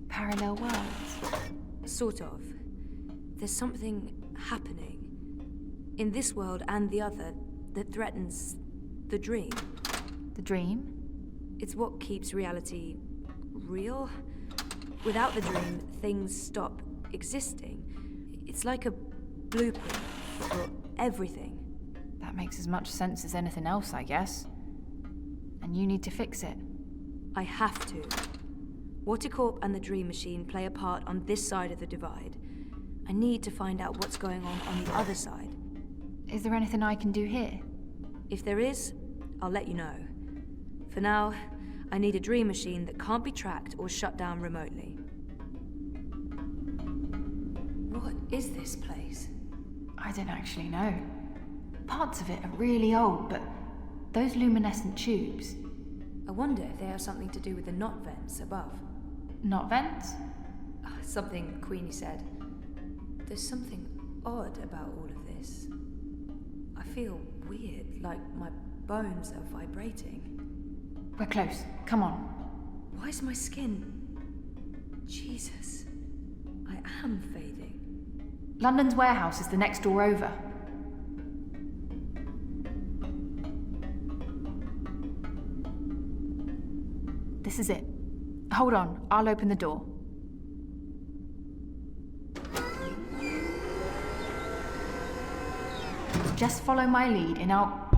Parallel worlds? Sort of. There's something happening in this world and the other that threatens the dream. The dream? It's what keeps reality real. Without the dream, things stop existing. It's like a blueprint for everything. That makes as much sense as anything else, I guess. And you need to fix it. I have to. Watercorp and the Dream Machine play a part on this side of the divide. I need to find out what's going on the other side. Is there anything I can do here? If there is, I'll let you know. For now, I need a Dream Machine that can't be tracked or shut down remotely. What is this place? I don't actually know. Parts of it are really old, but those luminescent tubes... I wonder if they have something to do with the knot vents above. Knot vents? Something Queenie said. There's something odd about all of this. I feel weird, like my bones are vibrating. We're close. Come on. Why is my skin... Jesus. I am fading. London's warehouse is the next door over. This is it. Hold on, I'll open the door. Just follow my lead and I'll...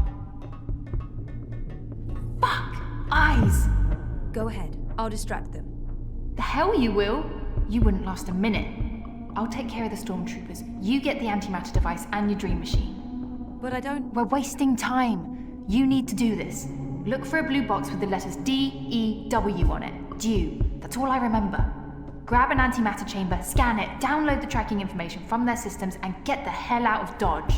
Fuck! Eyes! Go ahead, I'll distract them. The hell you will! You wouldn't last a minute. I'll take care of the stormtroopers. You get the antimatter device and your dream machine. But I don't... We're wasting time. You need to do this. Look for a blue box with the letters D-E-W on it. Dew. That's all I remember. Grab an antimatter chamber, scan it, download the tracking information from their systems, and get the hell out of Dodge.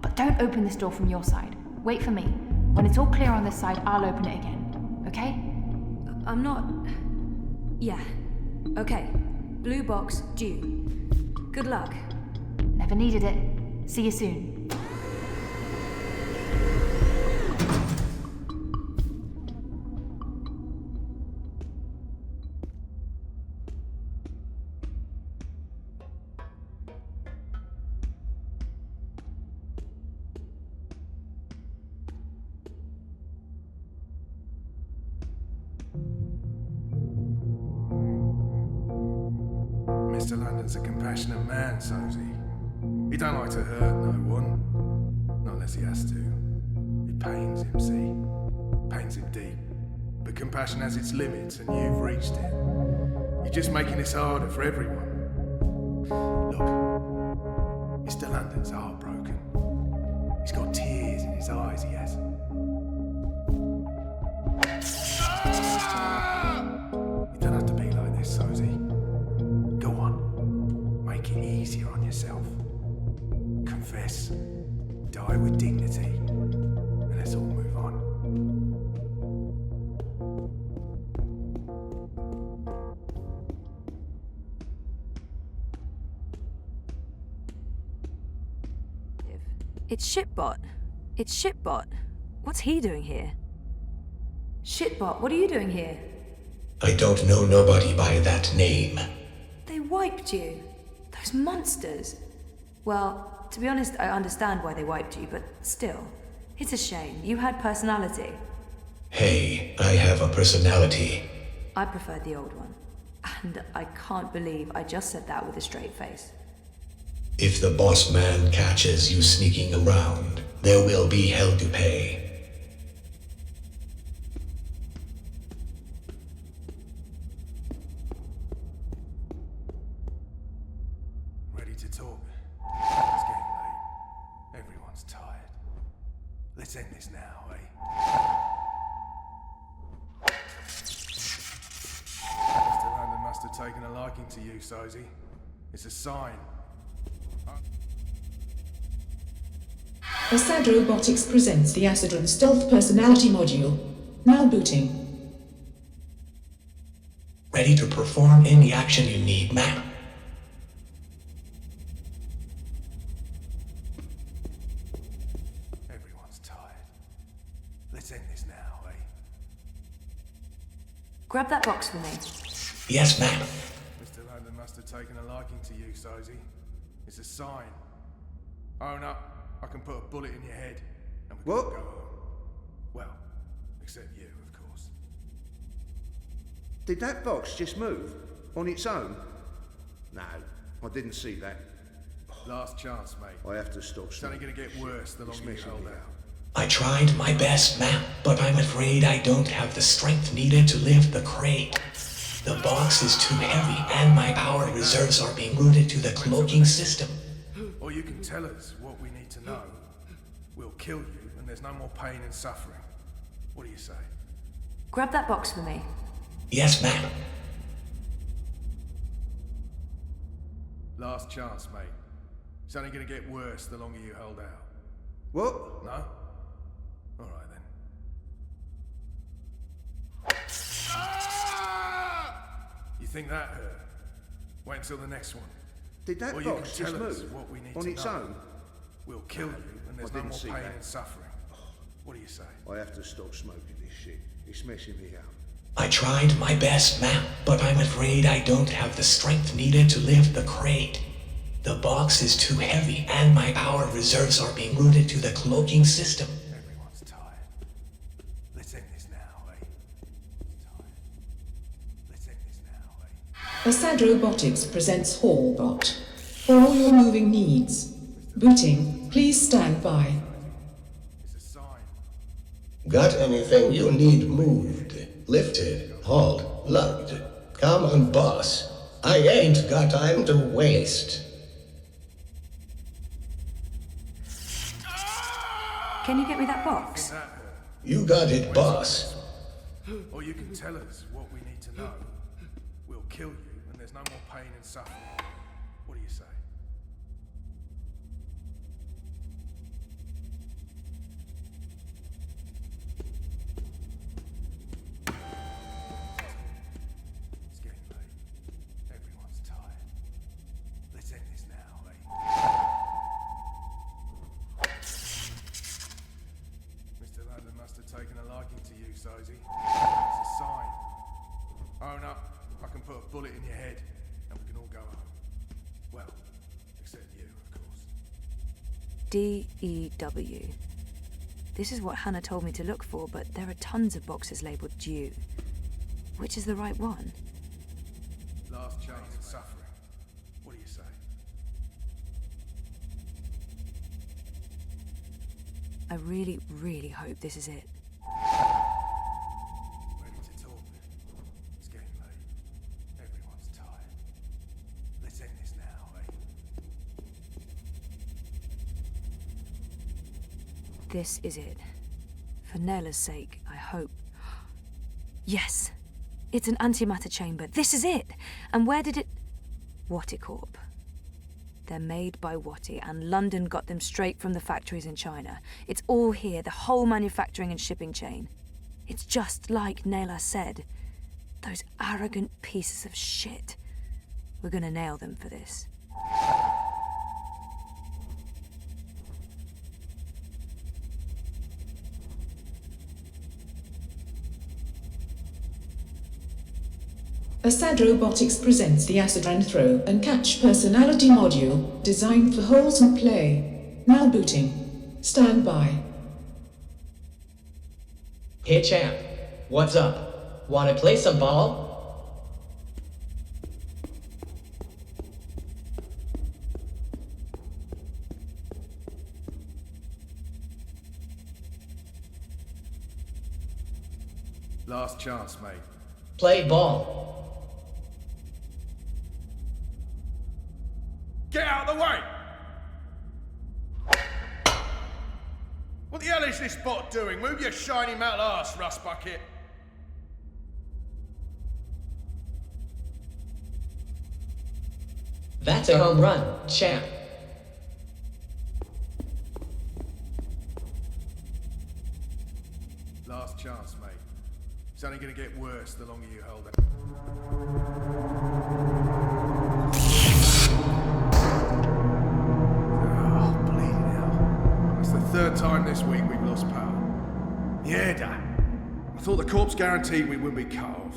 But don't open this door from your side. Wait for me. When it's all clear on this side, I'll open it again. Okay? I'm not... Yeah. Okay. Blue box, due. Good luck. Never needed it. See you soon. Mr. London's a compassionate man, Sosie. He don't like to hurt no one. Not unless he has to. It pains him, see? Pains him deep. But compassion has its limits, and you've reached it. You're just making this harder for everyone. Look, Mr. London's heartbroken. He's got tears in his eyes, he has. You don't have to be like this, Sosie. Go on, make it easier on yourself. Confess, die with dignity, and let's all move on. It's Shipbot. It's Shipbot. What's he doing here? Shitbot, what are you doing here? I don't know nobody by that name. They wiped you. Those monsters. Well, to be honest, I understand why they wiped you, but still. It's a shame. You had personality. Hey, I have a personality. I preferred the old one. And I can't believe I just said that with a straight face. If the boss man catches you sneaking around, there will be hell to pay. Ready to talk? It's getting late. Everyone's tired. Let's end this now, eh? Mr. London must have taken a liking to you, Sosie. It's a sign. Assad Robotics presents the Acidron Stealth Personality Module. Now booting. Ready to perform any action you need, ma'am. Everyone's tired. Let's end this now, eh? Grab that box for me. Yes, ma'am. Mr. London must have taken a liking to you, Sosie. It's a sign. Own up. I can put a bullet in your head, and we can go home. Well, except you, of course. Did that box just move? On its own? No, I didn't see that. Oh, Last chance, mate. I have to stop. It's only gonna get worse the longer you hold out. I tried my best, ma'am, but I'm afraid I don't have the strength needed to lift the crate. The box is too heavy, and my power reserves are being routed to the cloaking system. Or you can tell us what we need to know. We'll kill you, and there's no more pain and suffering. What do you say? Grab that box for me. Yes, ma'am. Last chance, mate. It's only gonna get worse the longer you hold out. What? No? Alright then. You think that hurt? Wait until the next one. Did that or you box can just tell us move what we need on to its know. own? We'll kill you, and there's I no didn't more see pain that. and suffering. What do you say? I have to stop smoking this shit. It's messing me up. I tried my best, ma'am, but I'm afraid I don't have the strength needed to lift the crate. The box is too heavy, and my power reserves are being routed to the cloaking system. Everyone's tired. Let's end this now, eh? Let's end this now, eh? Assad Robotics presents Hallbot. For all your moving needs. Booting, please stand by. Got anything you need moved, lifted, hauled, lugged? Come on, boss. I ain't got time to waste. Can you get me that box? You got it, boss. Or you can tell us what we need to know. We'll kill you, and there's no more pain and suffering. What do you say? It's getting late. Everyone's tired. Let's end this now, eh? Mr. London must have taken a liking to you, Sozy. It's a sign. Own up. I can put a bullet in your head, and we can all go home. Well, except you, of course. DEW. This is what Hannah told me to look for, but there are tons of boxes labelled due. Which is the right one? Last chance of suffering. What do you say? I really, really hope this is it. Ready to talk? It's getting late. Everyone's tired. Let's end this now, eh? This is it. For Nela's sake, I hope. Yes! It's an antimatter chamber. This is it! And where did it... Wattie Corp. They're made by Wattie, and London got them straight from the factories in China. It's all here, the whole manufacturing and shipping chain. It's just like Nela said. Those arrogant pieces of shit. We're gonna nail them for this. Assad Robotics presents the Acid and Throw and Catch personality module designed for wholesome play. Now booting. Stand by. Hey champ, what's up? Wanna play some ball? Last chance, mate. Play ball. Get out of the way! What the hell is this bot doing? Move your shiny metal ass, Rust Bucket! That's a home run, champ. Last chance, mate. It's only gonna get worse the longer you hold it. Oh, bleeding hell. That's the third time this week we've lost power. Yeah, Dad. I thought the corpse guaranteed we wouldn't be cut off.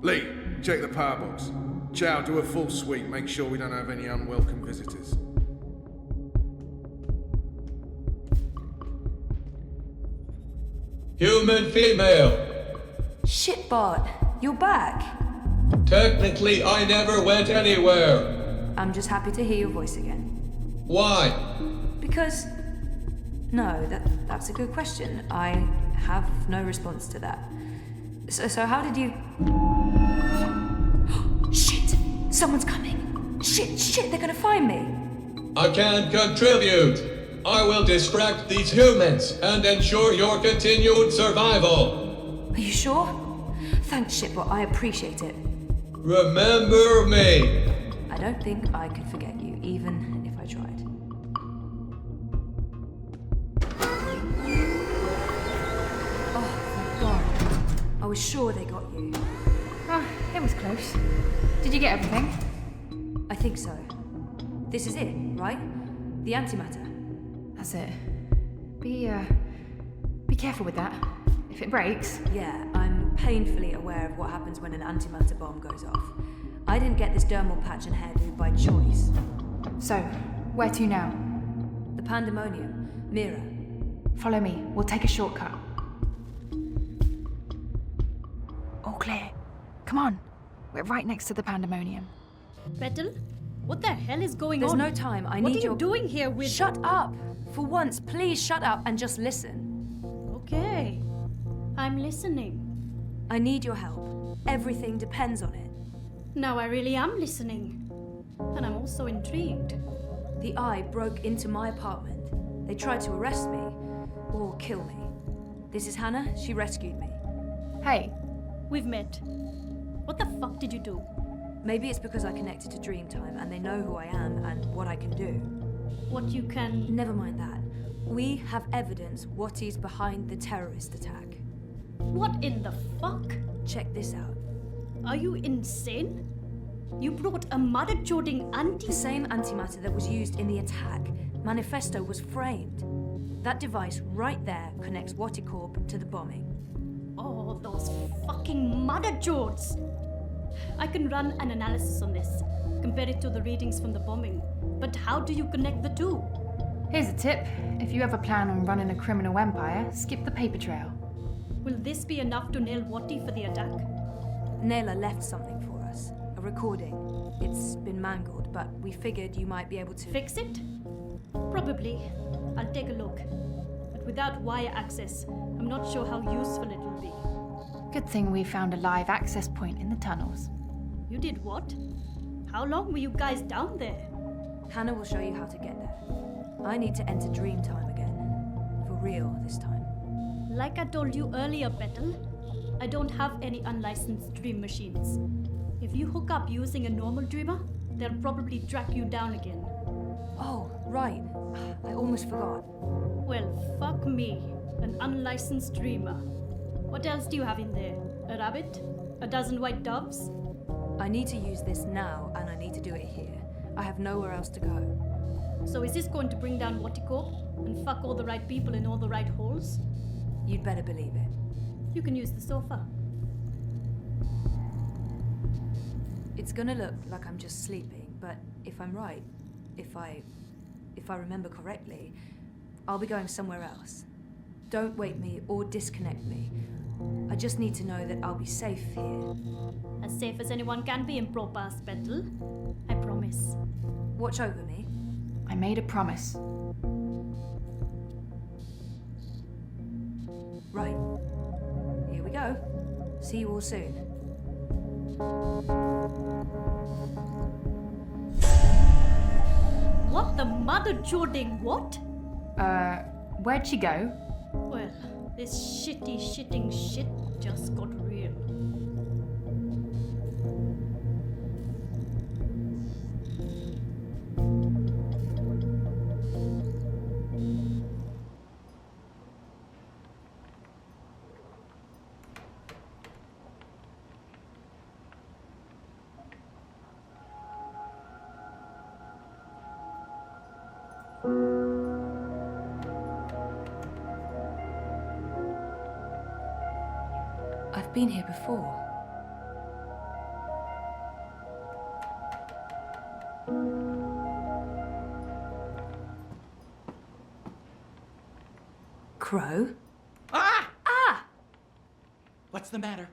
Lee, check the power box. Chow, do a full sweep. Make sure we don't have any unwelcome visitors. Human female. Shit, Bart. You're back. Technically, I never went anywhere. I'm just happy to hear your voice again. Why? Because... No, that's a good question. I have no response to that. So how did you... Shit! Someone's coming! Shit, they're gonna find me! I can contribute. I will distract these humans and ensure your continued survival. Are you sure? Thanks, Shitbot. I appreciate it. Remember me. I don't think I could forget you, even if I tried. Oh, thank God. I was sure they got you. Oh, it was close. Did you get everything? I think so. This is it, right? The antimatter. That's it. Be careful with that. If it breaks... Yeah, I'm painfully aware of what happens when an antimatter bomb goes off. I didn't get this dermal patch and hairdo by choice. So, where to now? The Pandemonium. Mira. Follow me. We'll take a shortcut. All clear. Come on. We're right next to the Pandemonium. Petal? What the hell is going There's on? no time. I what need are you doing here with... Shut up! For once, please shut up and just listen. Okay. I'm listening. I need your help. Everything depends on it. Now I really am listening. And I'm also intrigued. The Eye broke into my apartment. They tried to arrest me. Or kill me. This is Hannah. She rescued me. Hey. We've met. What the fuck did you do? Maybe it's because I connected to Dreamtime and they know who I am and what I can do. What you can... Never mind that. We have evidence what is behind the terrorist attack. What in the fuck? Check this out. Are you insane? You brought a mother-joding The same antimatter that was used in the attack. Manifesto was framed. That device right there connects Waticorp to the bombing. Oh, those fucking mother-jods! I can run an analysis on this, compare it to the readings from the bombing. But how do you connect the two? Here's a tip. If you ever plan on running a criminal empire, skip the paper trail. Will this be enough to nail Wati for the attack? Naylor left something for us. A recording. It's been mangled, but we figured you might be able to... Fix it? Probably. I'll take a look. But without wire access, I'm not sure how useful it will be. Good thing we found a live access point in the tunnels. You did what? How long were you guys down there? Hannah will show you how to get there. I need to enter Dreamtime again. For real this time. Like I told you earlier, Petal, I don't have any unlicensed dream machines. If you hook up using a normal dreamer, they'll probably track you down again. Oh, right. I almost forgot. Well, fuck me. An unlicensed dreamer. What else do you have in there? A rabbit? A dozen white doves? I need to use this now, and I need to do it here. I have nowhere else to go. So is this going to bring down Waticorp and fuck all the right people in all the right holes? You'd better believe it. You can use the sofa. It's gonna look like I'm just sleeping, but if I'm right, if I remember correctly, I'll be going somewhere else. Don't wake me or disconnect me. I just need to know that I'll be safe here. As safe as anyone can be in Propast, Petal. I promise. Watch over me. I made a promise. Right. Here we go. See you all soon. What the mother-jording what? Where'd she go? Well, this shitting shit just got real. I've been here before. Crow? Ah! Ah! What's the matter?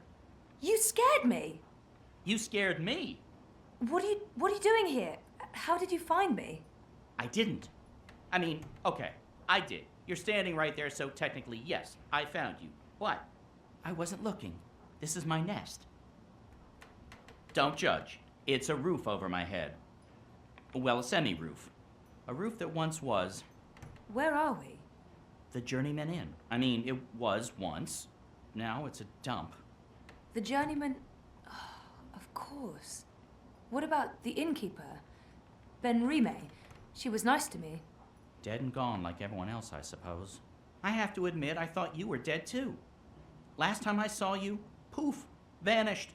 You scared me. You scared me. What are you doing here? How did you find me? I didn't. I mean, okay, I did. You're standing right there, so technically, yes, I found you. But I wasn't looking. This is my nest. Don't judge. It's a roof over my head. Well, a semi-roof. A roof that once was... Where are we? The Journeyman Inn. I mean, it was once. Now it's a dump. The Journeyman... Oh, of course. What about the innkeeper? Ben Rime. She was nice to me. Dead and gone like everyone else, I suppose. I have to admit, I thought you were dead too. Last time I saw you, poof, vanished.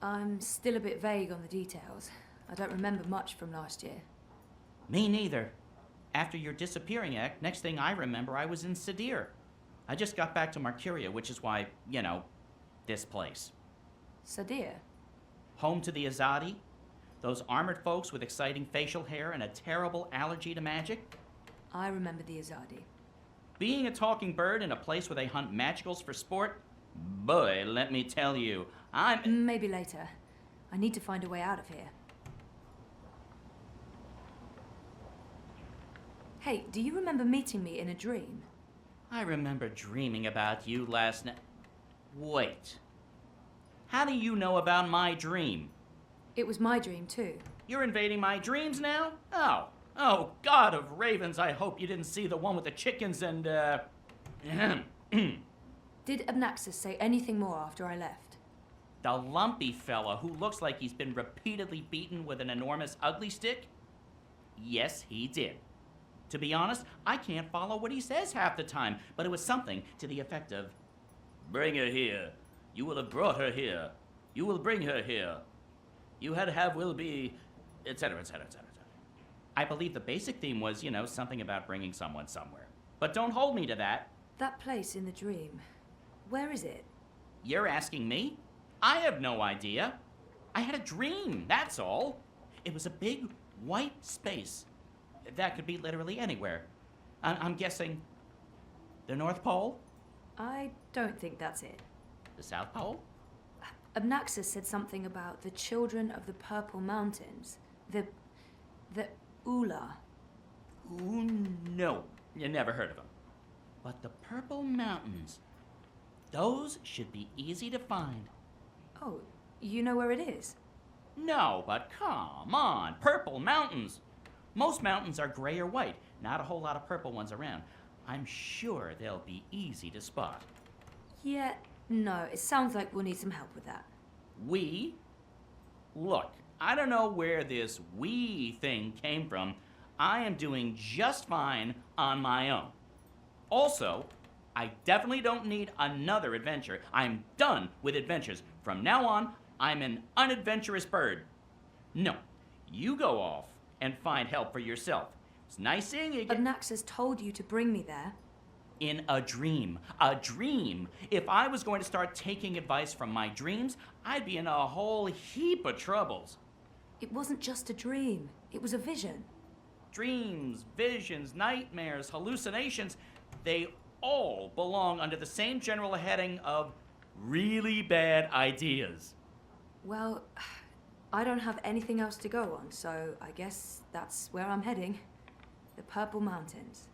I'm still a bit vague on the details. I don't remember much from last year. Me neither. After your disappearing act, next thing I remember, I was in Sadir. I just got back to Marcuria, which is why, you know, this place. Sadir? Home to the Azadi? Those armored folks with exciting facial hair and a terrible allergy to magic? I remember the Azadi. Being a talking bird in a place where they hunt magicals for sport? Boy, let me tell you, Maybe later. I need to find a way out of here. Hey, do you remember meeting me in a dream? I remember dreaming about you last night. Wait. How do you know about my dream? It was my dream, too. You're invading my dreams now? Oh, God of ravens, I hope you didn't see the one with the chickens and, Did Abnaxis say anything more after I left? The lumpy fella who looks like he's been repeatedly beaten with an enormous ugly stick? Yes, he did. To be honest, I can't follow what he says half the time, but it was something to the effect of, "Bring her here. You will have brought her here. You will bring her here. You had have will be," etc., etc., etc. I believe the basic theme was, you know, something about bringing someone somewhere. But don't hold me to that. That place in the dream, where is it? You're asking me? I have no idea. I had a dream, that's all. It was a big white space. That could be literally anywhere. I'm guessing the North Pole? I don't think that's it. The South Pole? Abnaxis said something about the children of the Purple Mountains. The Ula. Ooh, no. You never heard of them. But the Purple Mountains, those should be easy to find. Oh, you know where it is? No, but come on, Purple Mountains. Most mountains are gray or white, not a whole lot of purple ones around. I'm sure they'll be easy to spot. Yeah, no, it sounds like we'll need some help with that. We? Look, I don't know where this we thing came from. I am doing just fine on my own. Also, I definitely don't need another adventure. I'm done with adventures. From now on, I'm an unadventurous bird. No, you go off and find help for yourself. It's nice seeing you again. Abnaxis told you to bring me there. In a dream. A dream. If I was going to start taking advice from my dreams, I'd be in a whole heap of troubles. It wasn't just a dream. It was a vision. Dreams, visions, nightmares, hallucinations, they all belong under the same general heading of really bad ideas. Well, I don't have anything else to go on, so I guess that's where I'm heading. The Purple Mountains.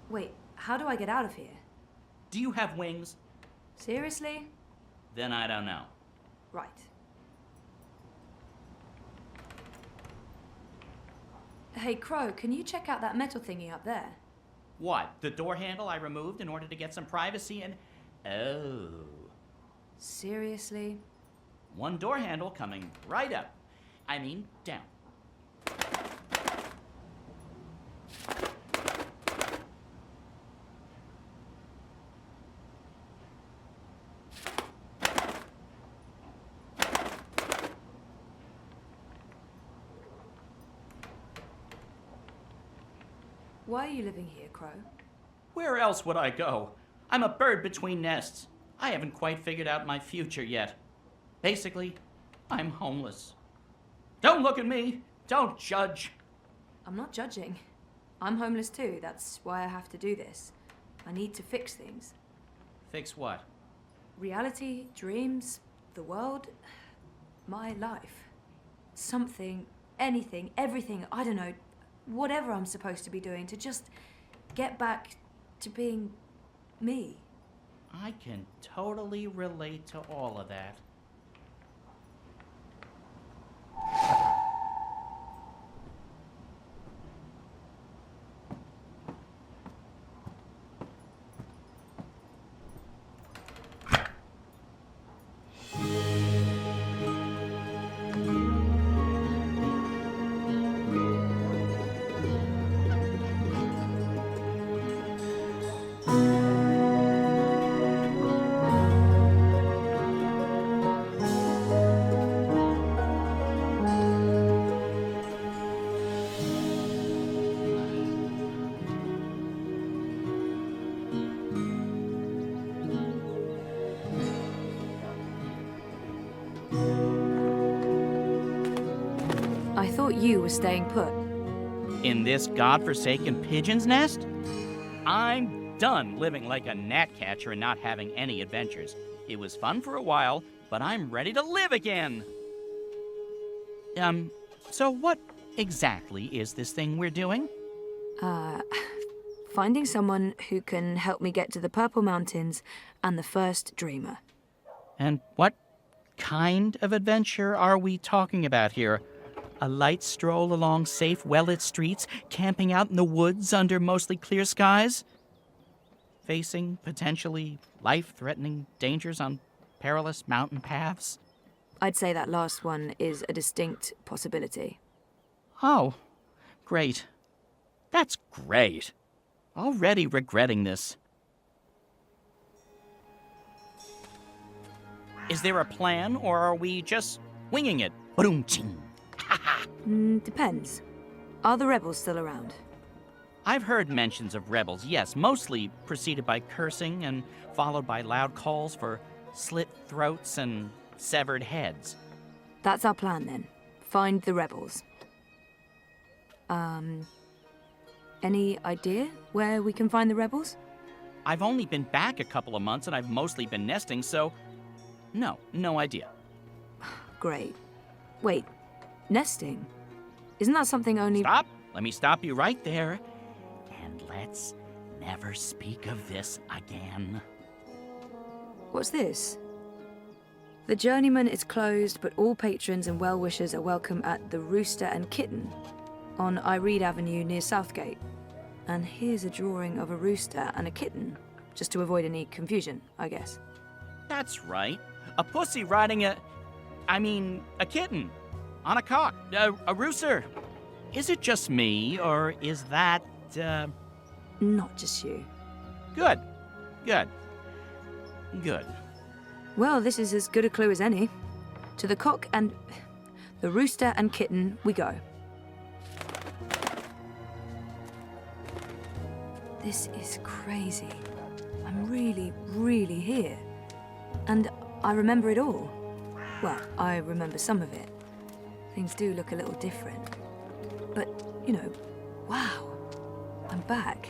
Wait, how do I get out of here? Do you have wings? Seriously? Then I don't know. Right. Hey, Crow, can you check out that metal thingy up there? What, the door handle I removed in order to get some privacy and... Oh. Seriously? One door handle coming right up. I mean, down. Why are you living here, Crow? Where else would I go? I'm a bird between nests. I haven't quite figured out my future yet. Basically, I'm homeless. Don't look at me. Don't judge. I'm not judging. I'm homeless too. That's why I have to do this. I need to fix things. Fix what? Reality, dreams, the world, my life. something, anything, everything, I don't know, whatever I'm supposed to be doing to just get back to being me. I can totally relate to all of that. I thought you were staying put. In this godforsaken pigeon's nest? I'm done living like a gnatcatcher and not having any adventures. It was fun for a while, but I'm ready to live again. So what exactly is this thing we're doing? Finding someone who can help me get to the Purple Mountains and the first Dreamer. And what kind of adventure are we talking about here? A light stroll along safe, well-lit streets, camping out in the woods under mostly clear skies? Facing potentially life-threatening dangers on perilous mountain paths? I'd say that last one is a distinct possibility. Oh, great. That's great. Already regretting this. Is there a plan, or are we just winging it? Ba-doom-ching. Depends. Are the rebels still around? I've heard mentions of rebels, yes, mostly preceded by cursing and followed by loud calls for slit throats and severed heads. That's our plan then. Find the rebels. Any idea where we can find the rebels? I've only been back a couple of months and I've mostly been nesting, so no idea. Great. Wait, nesting? Isn't that something only— Stop! Let me stop you right there. And let's never speak of this again. What's this? The Journeyman is closed, but all patrons and well-wishers are welcome at the Rooster and Kitten on Ireed Avenue near Southgate. And here's a drawing of a rooster and a kitten, just to avoid any confusion, I guess. That's right. A pussy riding a kitten. On a cock. A rooster. Is it just me, or is that, Not just you. Good. Well, this is as good a clue as any. To the cock and the Rooster and Kitten we go. This is crazy. I'm really here. And I remember it all. Well, I remember some of it. Things do look a little different. But, wow. I'm back.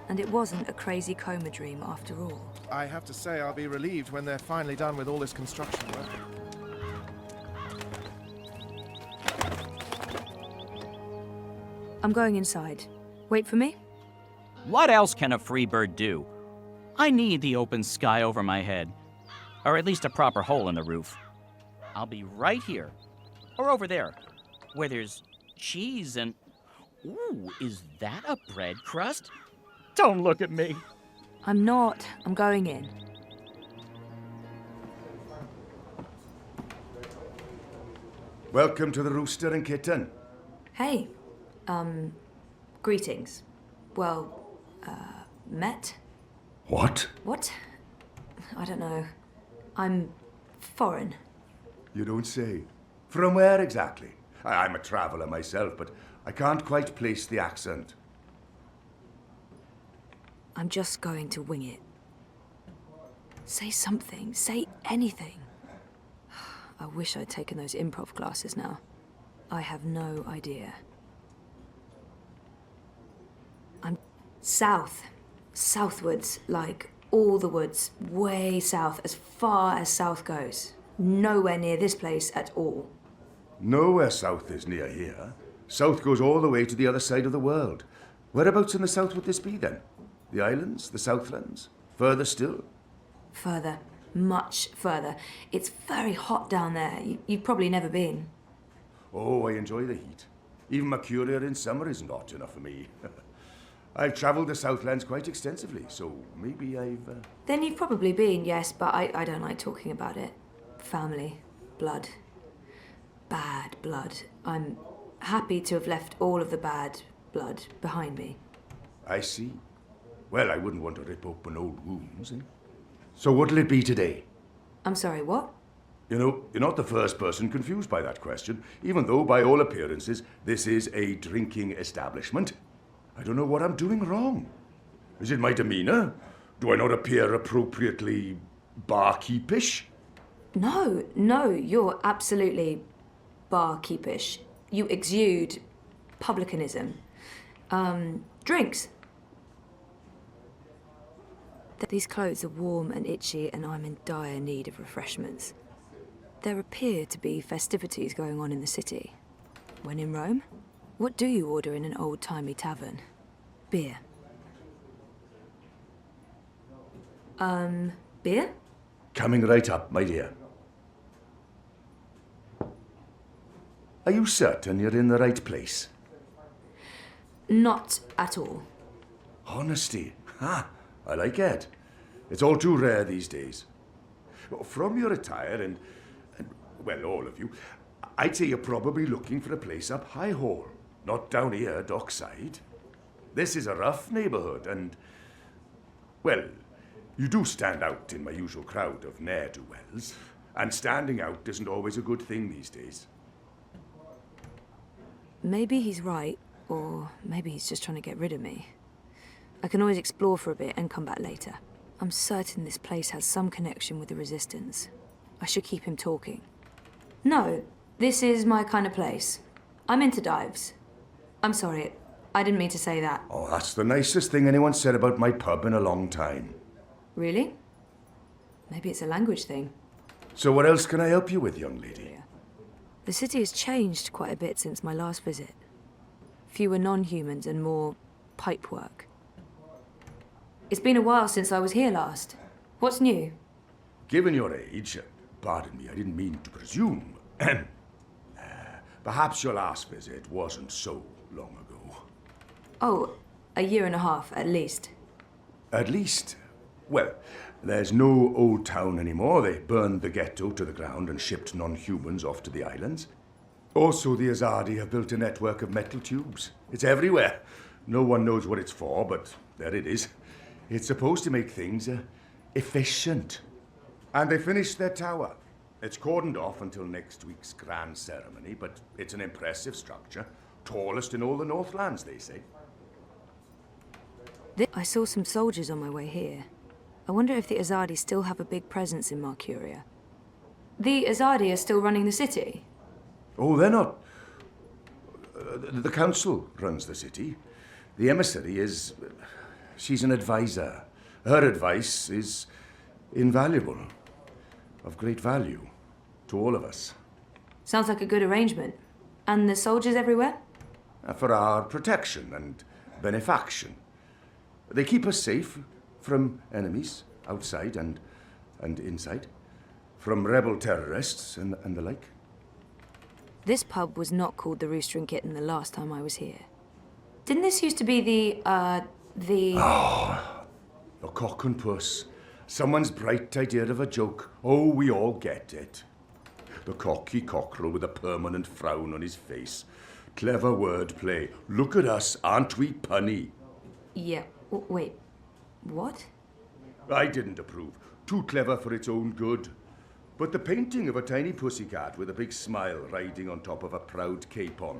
And it wasn't a crazy coma dream after all. I have to say I'll be relieved when they're finally done with all this construction work. I'm going inside. Wait for me? What else can a free bird do? I need the open sky over my head. Or at least a proper hole in the roof. I'll be right here. Or over there. Where there's cheese and... Ooh, is that a bread crust? Don't look at me. I'm not. I'm going in. Welcome to the Rooster and Kitten. Hey. Greetings. Well, met? What? What? I don't know. I'm foreign. You don't say. From where exactly? I'm a traveller myself, but I can't quite place the accent. I'm just going to wing it. Say something. Say anything. I wish I'd taken those improv classes now. I have no idea. I'm south. Southwards, like all the woods. Way south, as far as south goes. Nowhere near this place at all. Nowhere south is near here. South goes all the way to the other side of the world. Whereabouts in the south would this be then? The islands? The Southlands? Further still? Further. Much further. It's very hot down there. You've probably never been. Oh, I enjoy the heat. Even Mercuria in summer isn't hot enough for me. I've travelled the Southlands quite extensively, so maybe I've... Then you've probably been, yes, but I don't like talking about it. Family. Blood. Bad blood. I'm happy to have left all of the bad blood behind me. I see. Well, I wouldn't want to rip open old wounds, eh? So what'll it be today? I'm sorry, what? You know, you're not the first person confused by that question, even though, by all appearances, this is a drinking establishment. I don't know what I'm doing wrong. Is it my demeanour? Do I not appear appropriately barkeepish? No, you're absolutely barkeepish. You exude publicanism. Drinks. These clothes are warm and itchy, and I'm in dire need of refreshments. There appear to be festivities going on in the city. When in Rome, what do you order in an old-timey tavern? Beer. Beer? Coming right up, my dear. Are you certain you're in the right place? Not at all. Honesty. Ha! I like it. It's all too rare these days. From your attire and, well, all of you, I'd say you're probably looking for a place up High Hall, not down here, dockside. This is a rough neighbourhood and, well, you do stand out in my usual crowd of ne'er-do-wells, and standing out isn't always a good thing these days. Maybe he's right, or maybe he's just trying to get rid of me. I can always explore for a bit and come back later. I'm certain this place has some connection with the Resistance. I should keep him talking. No, this is my kind of place. I'm into dives. I'm sorry, I didn't mean to say that. Oh, that's the nicest thing anyone said about my pub in a long time. Really? Maybe it's a language thing. So what else can I help you with, young lady? The city has changed quite a bit since my last visit. Fewer non-humans and more pipework. It's been a while since I was here last. What's new? Given your age, pardon me, I didn't mean to presume. Perhaps your last visit wasn't so long ago. Oh, a year and a half, at least. At least? Well, there's no old town anymore. They burned the ghetto to the ground and shipped non-humans off to the islands. Also, the Azadi have built a network of metal tubes. It's everywhere. No one knows what it's for, but there it is. It's supposed to make things efficient. And they finished their tower. It's cordoned off until next week's grand ceremony, but it's an impressive structure. Tallest in all the Northlands, they say. I saw some soldiers on my way here. I wonder if the Azadi still have a big presence in Mercuria. The Azadi are still running the city? Oh, they're not. The council runs the city. The emissary is... she's an advisor. Her advice is invaluable. Of great value to all of us. Sounds like a good arrangement. And the soldiers everywhere? For our protection and benefaction. They keep us safe from enemies outside and inside. From rebel terrorists and the like. This pub was not called the Rooster and Kitten the last time I was here. Didn't this used to be the... Oh, the cock and puss. Someone's bright idea of a joke. Oh, we all get it. The cocky cockerel with a permanent frown on his face. Clever wordplay. Look at us, aren't we punny? Yeah, wait, what? I didn't approve. Too clever for its own good. But the painting of a tiny pussycat with a big smile riding on top of a proud capon.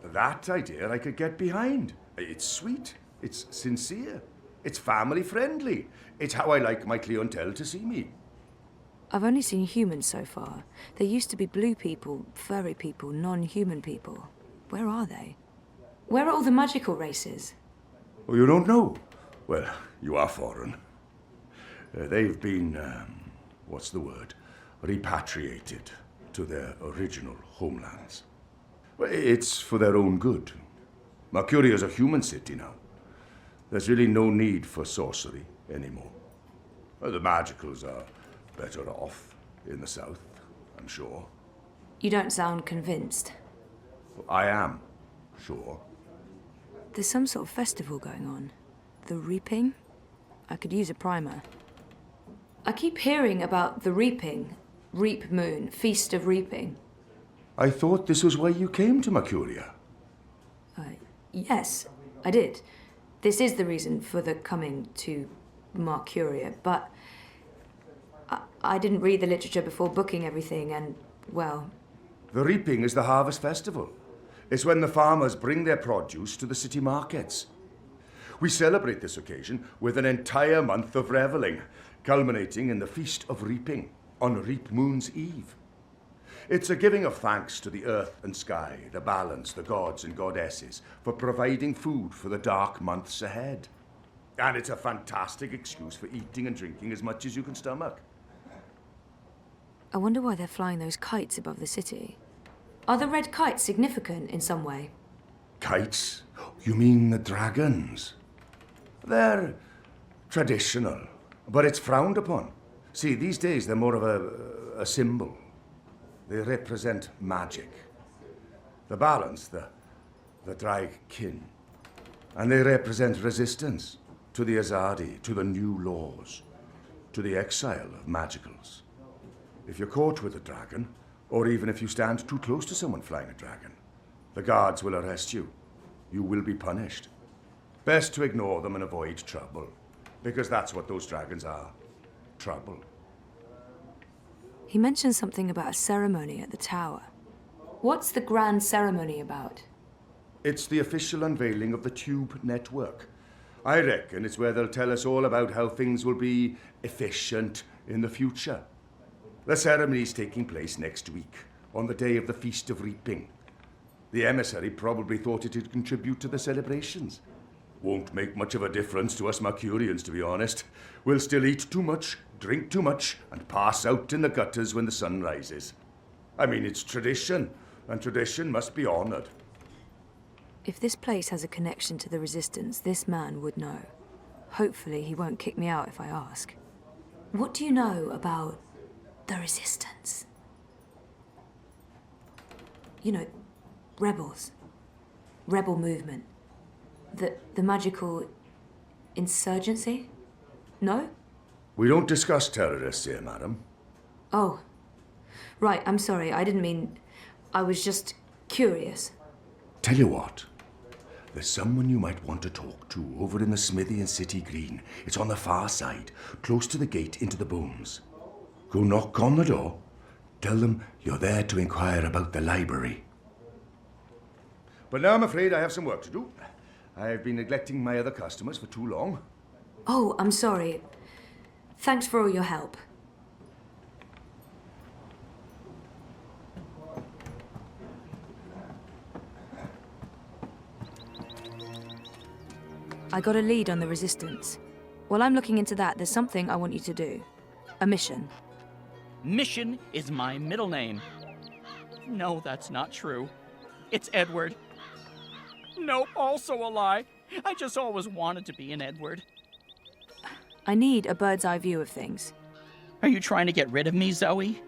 That idea I could get behind. It's sweet. It's sincere. It's family friendly. It's how I like my clientele to see me. I've only seen humans so far. There used to be blue people, furry people, non-human people. Where are they? Where are all the magical races? Oh, you don't know? Well, you are foreign. They've been, what's the word? Repatriated. to their original homelands. Well, it's for their own good. Mercuria is a human city now. There's really no need for sorcery anymore. Well, the magicals are better off in the south, I'm sure. You don't sound convinced. I am, sure. There's some sort of festival going on. The Reaping? I could use a primer. I keep hearing about the Reaping. Reap Moon, Feast of Reaping. I thought this was why you came to Mercuria. Yes, I did. This is the reason for the coming to Mercuria, but I didn't read the literature before booking everything, and, well... The Reaping is the harvest festival. It's when the farmers bring their produce to the city markets. We celebrate this occasion with an entire month of revelling, culminating in the Feast of Reaping on Reap Moon's Eve. It's a giving of thanks to the earth and sky, the balance, the gods and goddesses, for providing food for the dark months ahead. And it's a fantastic excuse for eating and drinking as much as you can stomach. I wonder why they're flying those kites above the city. Are the red kites significant in some way? Kites? You mean the dragons? They're traditional, but it's frowned upon. See, these days they're more of a symbol. They represent magic. The balance, the drag kin. And they represent resistance to the Azadi, to the new laws, to the exile of magicals. If you're caught with a dragon, or even if you stand too close to someone flying a dragon, the guards will arrest you. You will be punished. Best to ignore them and avoid trouble, because that's what those dragons are. Trouble. He mentioned something about a ceremony at the tower. What's the grand ceremony about? It's the official unveiling of the Tube Network. I reckon it's where they'll tell us all about how things will be efficient in the future. The ceremony's taking place next week, on the day of the Feast of Reaping. The emissary probably thought it'd contribute to the celebrations. Won't make much of a difference to us Mercurians, to be honest. We'll still eat too much, drink too much, and pass out in the gutters when the sun rises. I mean, it's tradition, and tradition must be honored. If this place has a connection to the Resistance, this man would know. Hopefully he won't kick me out if I ask. What do you know about the Resistance? You know, rebels. Rebel movement. The magical insurgency? No? We don't discuss terrorists here, madam. Oh. Right, I'm sorry. I didn't mean... I was just curious. Tell you what. There's someone you might want to talk to over in the smithy in City Green. It's on the far side, close to the gate into the booms. Go knock on the door. Tell them you're there to inquire about the library. But now I'm afraid I have some work to do. I've been neglecting my other customers for too long. Oh, I'm sorry. Thanks for all your help. I got a lead on the Resistance. While I'm looking into that, there's something I want you to do. A mission. Mission is my middle name. No, that's not true. It's Edward. Nope, also a lie. I just always wanted to be an Edward. I need a bird's eye view of things. Are you trying to get rid of me, Zoe?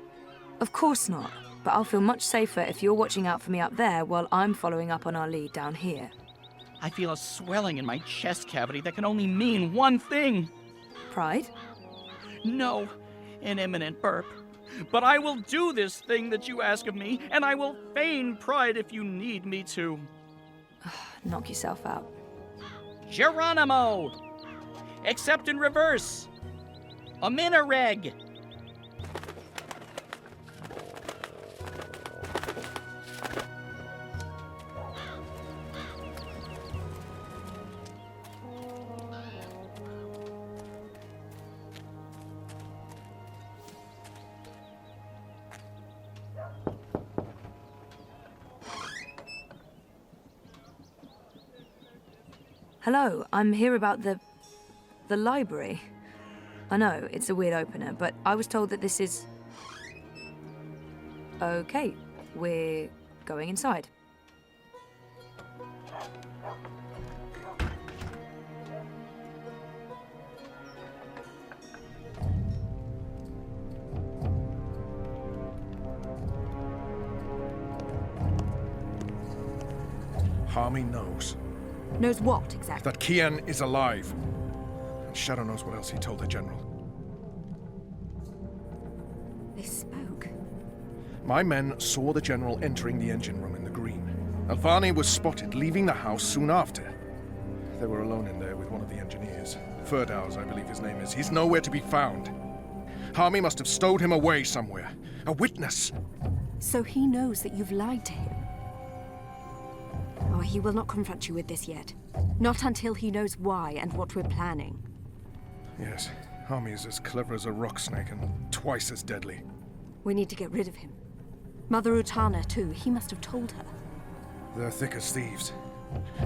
Of course not, but I'll feel much safer if you're watching out for me up there while I'm following up on our lead down here. I feel a swelling in my chest cavity that can only mean one thing. Pride? No, an imminent burp. But I will do this thing that you ask of me, and I will feign pride if you need me to. Knock yourself out. Geronimo! Except in reverse. A Minareg. Hello, I'm here about the library. I know, it's a weird opener, but I was told that this is... Okay, we're going inside. Hami knows. Knows what, exactly? That Keon is alive. And Shadow knows what else he told the General. They spoke. My men saw the General entering the engine room in the green. Alvani was spotted leaving the house soon after. They were alone in there with one of the engineers. Firdaus, I believe his name is. He's nowhere to be found. Hami must have stowed him away somewhere. A witness. So he knows that you've lied to him? Oh, he will not confront you with this yet. Not until he knows why and what we're planning. Yes, Hami is as clever as a rock snake and twice as deadly. We need to get rid of him. Mother Utana, too. He must have told her. They're thick as thieves.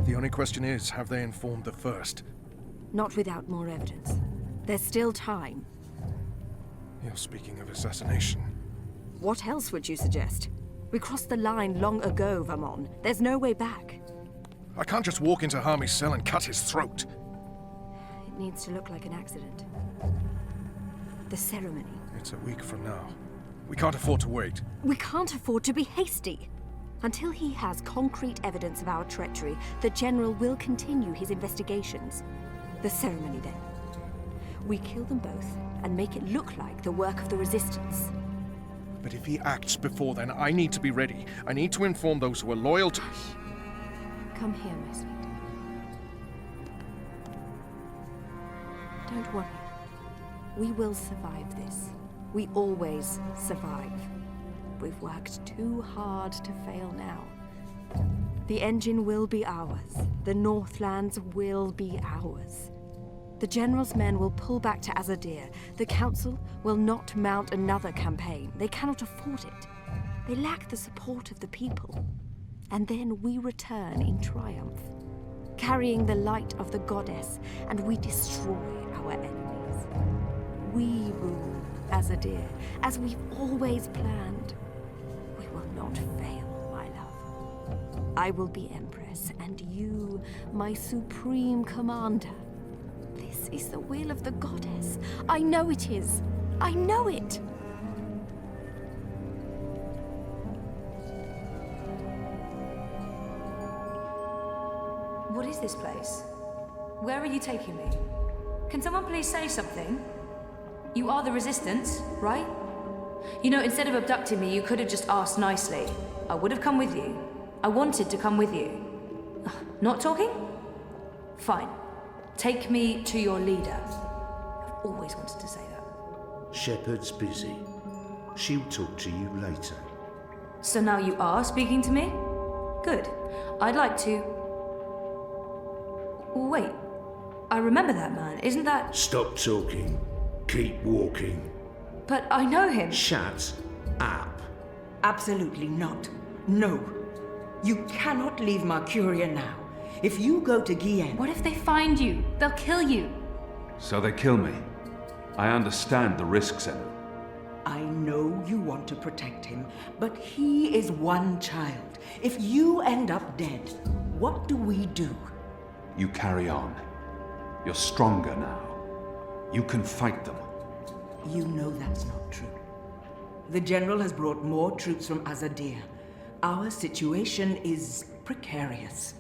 The only question is, have they informed the first? Not without more evidence. There's still time. You're speaking of assassination. What else would you suggest? We crossed the line long ago, Vamon. There's no way back. I can't just walk into Hami's cell and cut his throat. It needs to look like an accident. The ceremony. It's a week from now. We can't afford to wait. We can't afford to be hasty. Until he has concrete evidence of our treachery, the General will continue his investigations. The ceremony, then. We kill them both and make it look like the work of the Resistance. But if he acts before then, I need to be ready. I need to inform those who are loyal to... Come here, my sweet. Don't worry. We will survive this. We always survive. We've worked too hard to fail now. The engine will be ours. The Northlands will be ours. The General's men will pull back to Azadir. The Council will not mount another campaign. They cannot afford it. They lack the support of the people. And then we return in triumph, carrying the light of the goddess, and we destroy our enemies. We rule Azadir, as we've always planned. We will not fail, my love. I will be Empress, and you, my supreme commander. This is the will of the goddess. I know it is. I know it. What is this place? Where are you taking me? Can someone please say something? You are the Resistance, right? You know, instead of abducting me, you could have just asked nicely. I would have come with you. I wanted to come with you. Not talking? Fine. Take me to your leader. I've always wanted to say that. Shepard's busy. She'll talk to you later. So now you are speaking to me? Good. I'd like to... Wait. I remember that man. Isn't that... Stop talking. Keep walking. But I know him. Shut up. Absolutely not. No. You cannot leave Mercuria now. If you go to Gien... What if they find you? They'll kill you. So they kill me. I understand the risks, Enu. I know you want to protect him, but he is one child. If you end up dead, what do we do? You carry on. You're stronger now. You can fight them. You know that's not true. The General has brought more troops from Azadir. Our situation is precarious.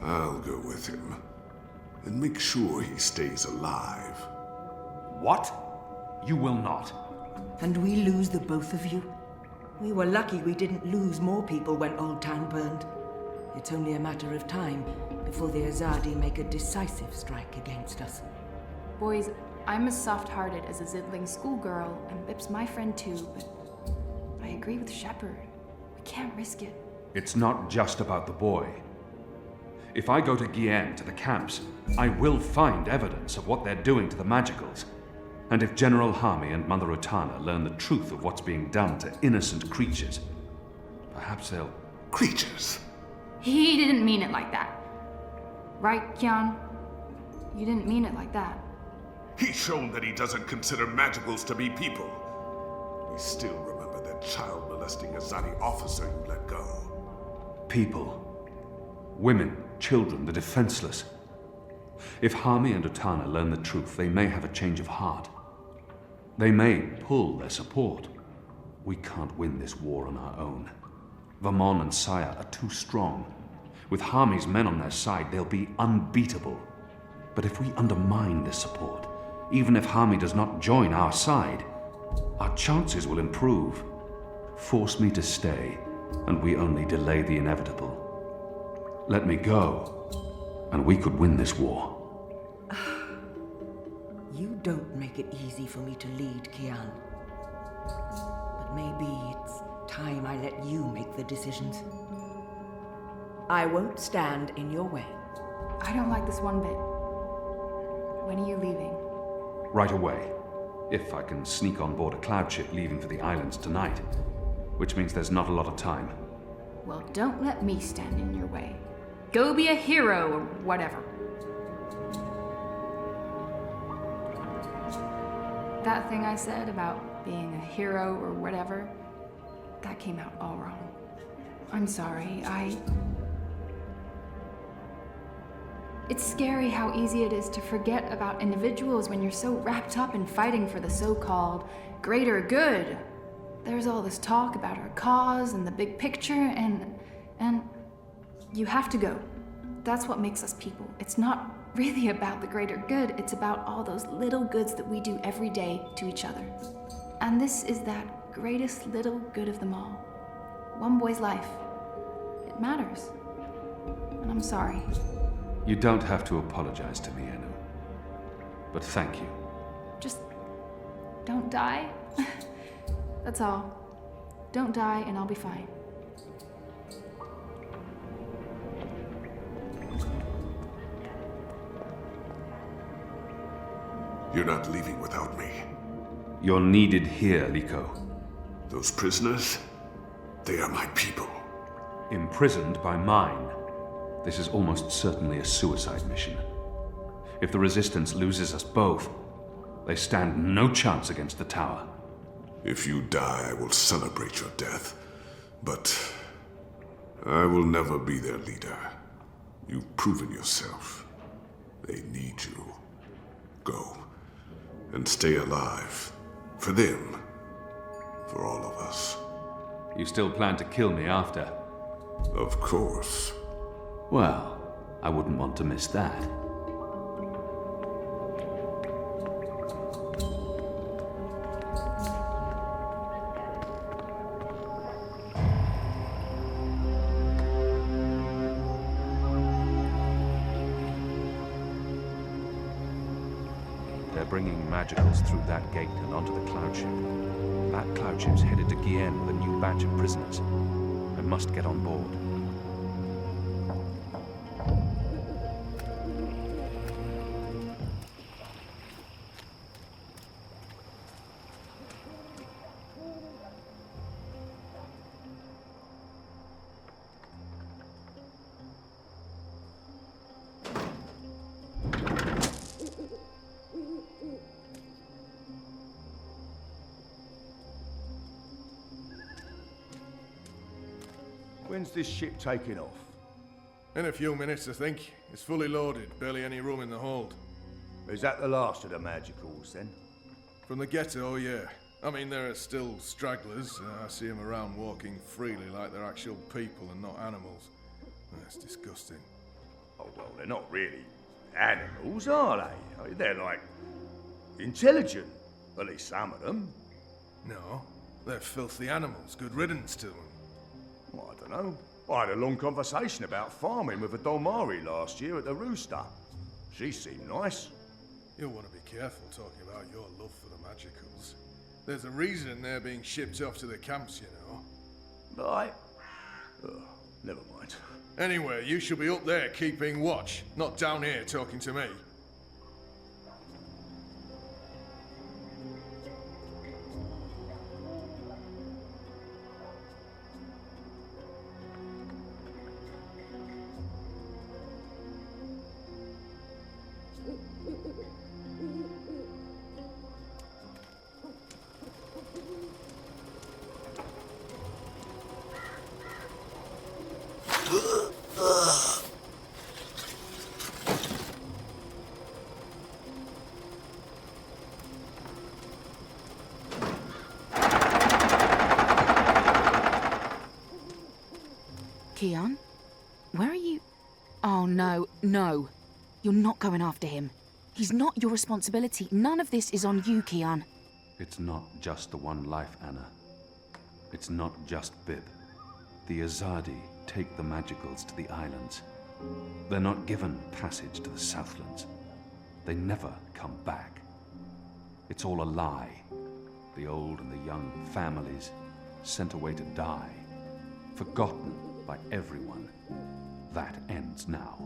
I'll go with him. And make sure he stays alive. What? You will not. And we lose the both of you? We were lucky we didn't lose more people when Old Town burned. It's only a matter of time before the Azadi make a decisive strike against us. Boys, I'm as soft-hearted as a Zidling schoolgirl, and Bip's my friend too, but I agree with Shepard. We can't risk it. It's not just about the boy. If I go to Gien, to the camps, I will find evidence of what they're doing to the Magicals. And if General Hami and Mother Utana learn the truth of what's being done to innocent creatures, perhaps they'll... Creatures? He didn't mean it like that. Right, Keon? You didn't mean it like that. He's shown that he doesn't consider Magicals to be people. We still remember that child molester bloodlusting Azadi officer you let go. People. Women, children, the defenseless. If Hami and Utana learn the truth, they may have a change of heart. They may pull their support. We can't win this war on our own. Vamon and Saya are too strong. With Hami's men on their side, they'll be unbeatable. But if we undermine this support, even if Hami does not join our side, our chances will improve. Force me to stay, and we only delay the inevitable. Let me go, and we could win this war. You don't make it easy for me to lead, Keon. But maybe it's time I let you make the decisions. I won't stand in your way. I don't like this one bit. When are you leaving? Right away. If I can sneak on board a cloud ship leaving for the islands tonight. Which means there's not a lot of time. Well, don't let me stand in your way. Go be a hero or whatever. That thing I said about being a hero or whatever, that came out all wrong. I'm sorry, It's scary how easy it is to forget about individuals when you're so wrapped up in fighting for the so-called greater good. There's all this talk about our cause and the big picture, and you have to go. That's what makes us people. It's not really about the greater good, it's about all those little goods that we do every day to each other. And this is that greatest little good of them all. One boy's life. It matters. And I'm sorry. You don't have to apologize to me, Anu. But thank you. Just don't die. That's all. Don't die and I'll be fine. You're not leaving without me. You're needed here, Liko. Those prisoners, they are my people. Imprisoned by mine. This is almost certainly a suicide mission. If the Resistance loses us both, they stand no chance against the Tower. If you die, I will celebrate your death. But I will never be their leader. You've proven yourself. They need you. Go. And stay alive. For them. For all of us. You still plan to kill me after? Of course. Well, I wouldn't want to miss that. They're bringing magicals through that gate and onto the cloud ship. That cloud ship's headed to Keon with a new batch of prisoners. I must get on board. When's this ship taking off? In a few minutes, I think. It's fully loaded, barely any room in the hold. Is that the last of the magicals, then? From the ghetto, yeah. I mean, there are still stragglers. I see them around walking freely like they're actual people and not animals. That's disgusting. Oh, well, they're not really animals, are they? They're like intelligent. At least some of them. No, they're filthy animals. Good riddance to them. Well, I don't know. I had a long conversation about farming with a Dolmari last year at the Rooster. She seemed nice. You'll want to be careful talking about your love for the magicals. There's a reason they're being shipped off to the camps, you know. Right. Never mind. Anyway, you should be up there keeping watch, not down here talking to me. No. You're not going after him. He's not your responsibility. None of this is on you, Keon. It's not just the one life, Anna. It's not just Bib. The Azadi take the Magicals to the islands. They're not given passage to the Southlands. They never come back. It's all a lie. The old and the young families sent away to die, forgotten by everyone. That ends now.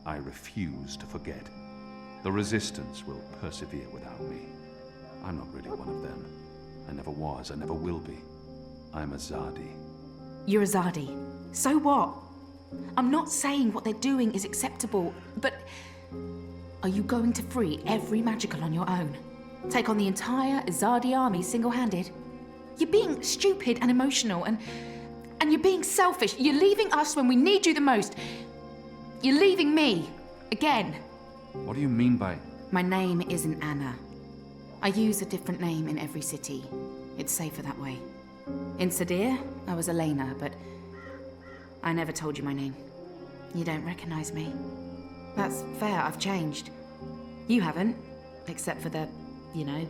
I refuse to forget. The Resistance will persevere without me. I'm not really one of them. I never was, I never will be. I'm Azadi. You're Azadi. So what? I'm not saying what they're doing is acceptable, but are you going to free every Magical on your own? Take on the entire Azadi army single-handed? You're being stupid and emotional, and you're being selfish. You're leaving us when we need you the most. You're leaving me. Again. What do you mean by... My name isn't Anna. I use a different name in every city. It's safer that way. In Sadir, I was Elena, but I never told you my name. You don't recognize me. That's fair, I've changed. You haven't, except for the, you know,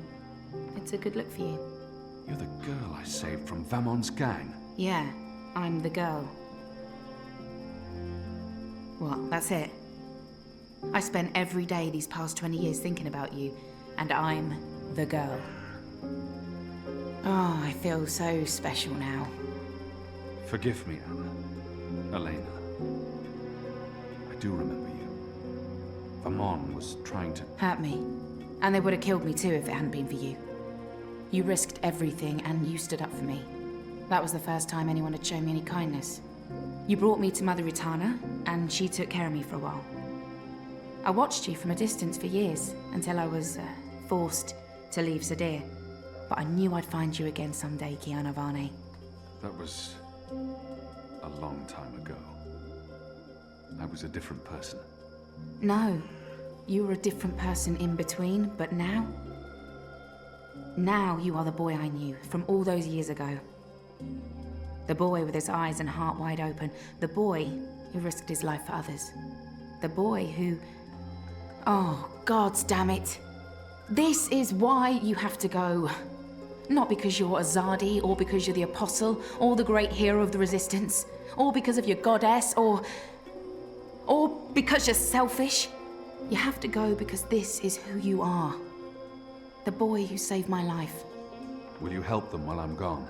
it's a good look for you. You're the girl I saved from Vamon's gang. Yeah, I'm the girl. What, that's it? I spent every day these past 20 years thinking about you, and I'm the girl. Oh, I feel so special now. Forgive me, Anna. Elena. I do remember you. Vamon was trying to... Hurt me. And they would have killed me too if it hadn't been for you. You risked everything and you stood up for me. That was the first time anyone had shown me any kindness. You brought me to Mother Ritana, and she took care of me for a while. I watched you from a distance for years, until I was forced to leave Sadir. But I knew I'd find you again someday, Keon Avane. That was a long time ago. I was a different person. No, you were a different person in between, but now? Now you are the boy I knew from all those years ago. The boy with his eyes and heart wide open. The boy who risked his life for others. The boy who... Oh, gods damn it. This is why you have to go. Not because you're Azadi, or because you're the Apostle, or the great hero of the Resistance, or because of your goddess, or because you're selfish. You have to go because this is who you are. The boy who saved my life. Will you help them while I'm gone?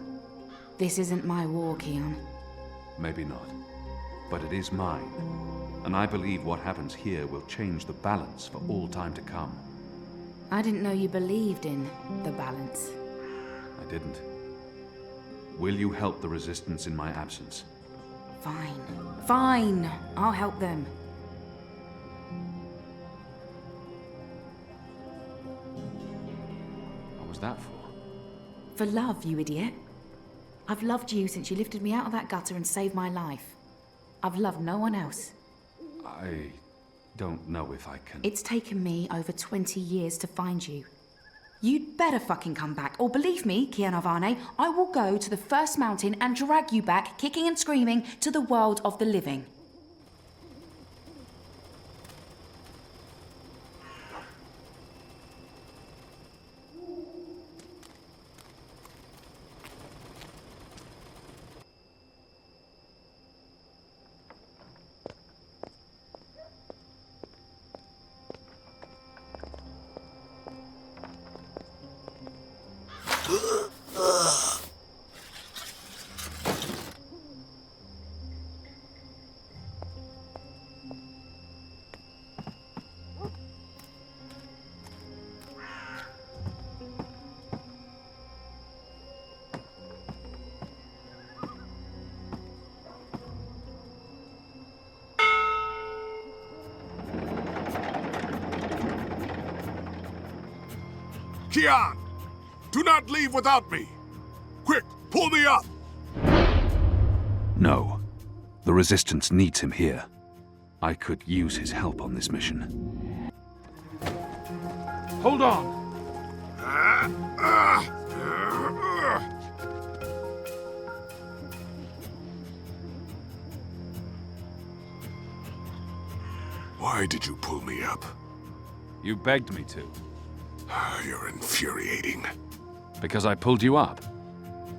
This isn't my war, Keon. Maybe not. But it is mine. And I believe what happens here will change the balance for all time to come. I didn't know you believed in the balance. I didn't. Will you help the Resistance in my absence? Fine. Fine. I'll help them. What was that for? For love, you idiot. I've loved you since you lifted me out of that gutter and saved my life. I've loved no one else. I don't know if I can... It's taken me over 20 years to find you. You'd better fucking come back, or believe me, Keon Avane, I will go to the first mountain and drag you back, kicking and screaming, to the world of the living. Keon! Do not leave without me! Quick, pull me up! No. The Resistance needs him here. I could use his help on this mission. Hold on! Why did you pull me up? You begged me to. You're infuriating. Because I pulled you up.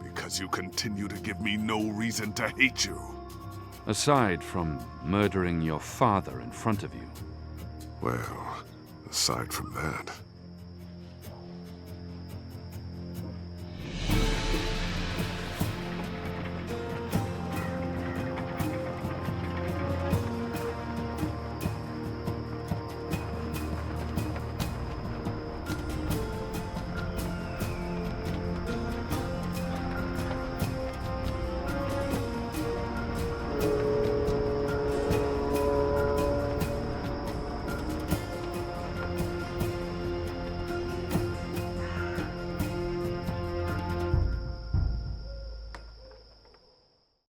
Because you continue to give me no reason to hate you. Aside from murdering your father in front of you. Well, aside from that...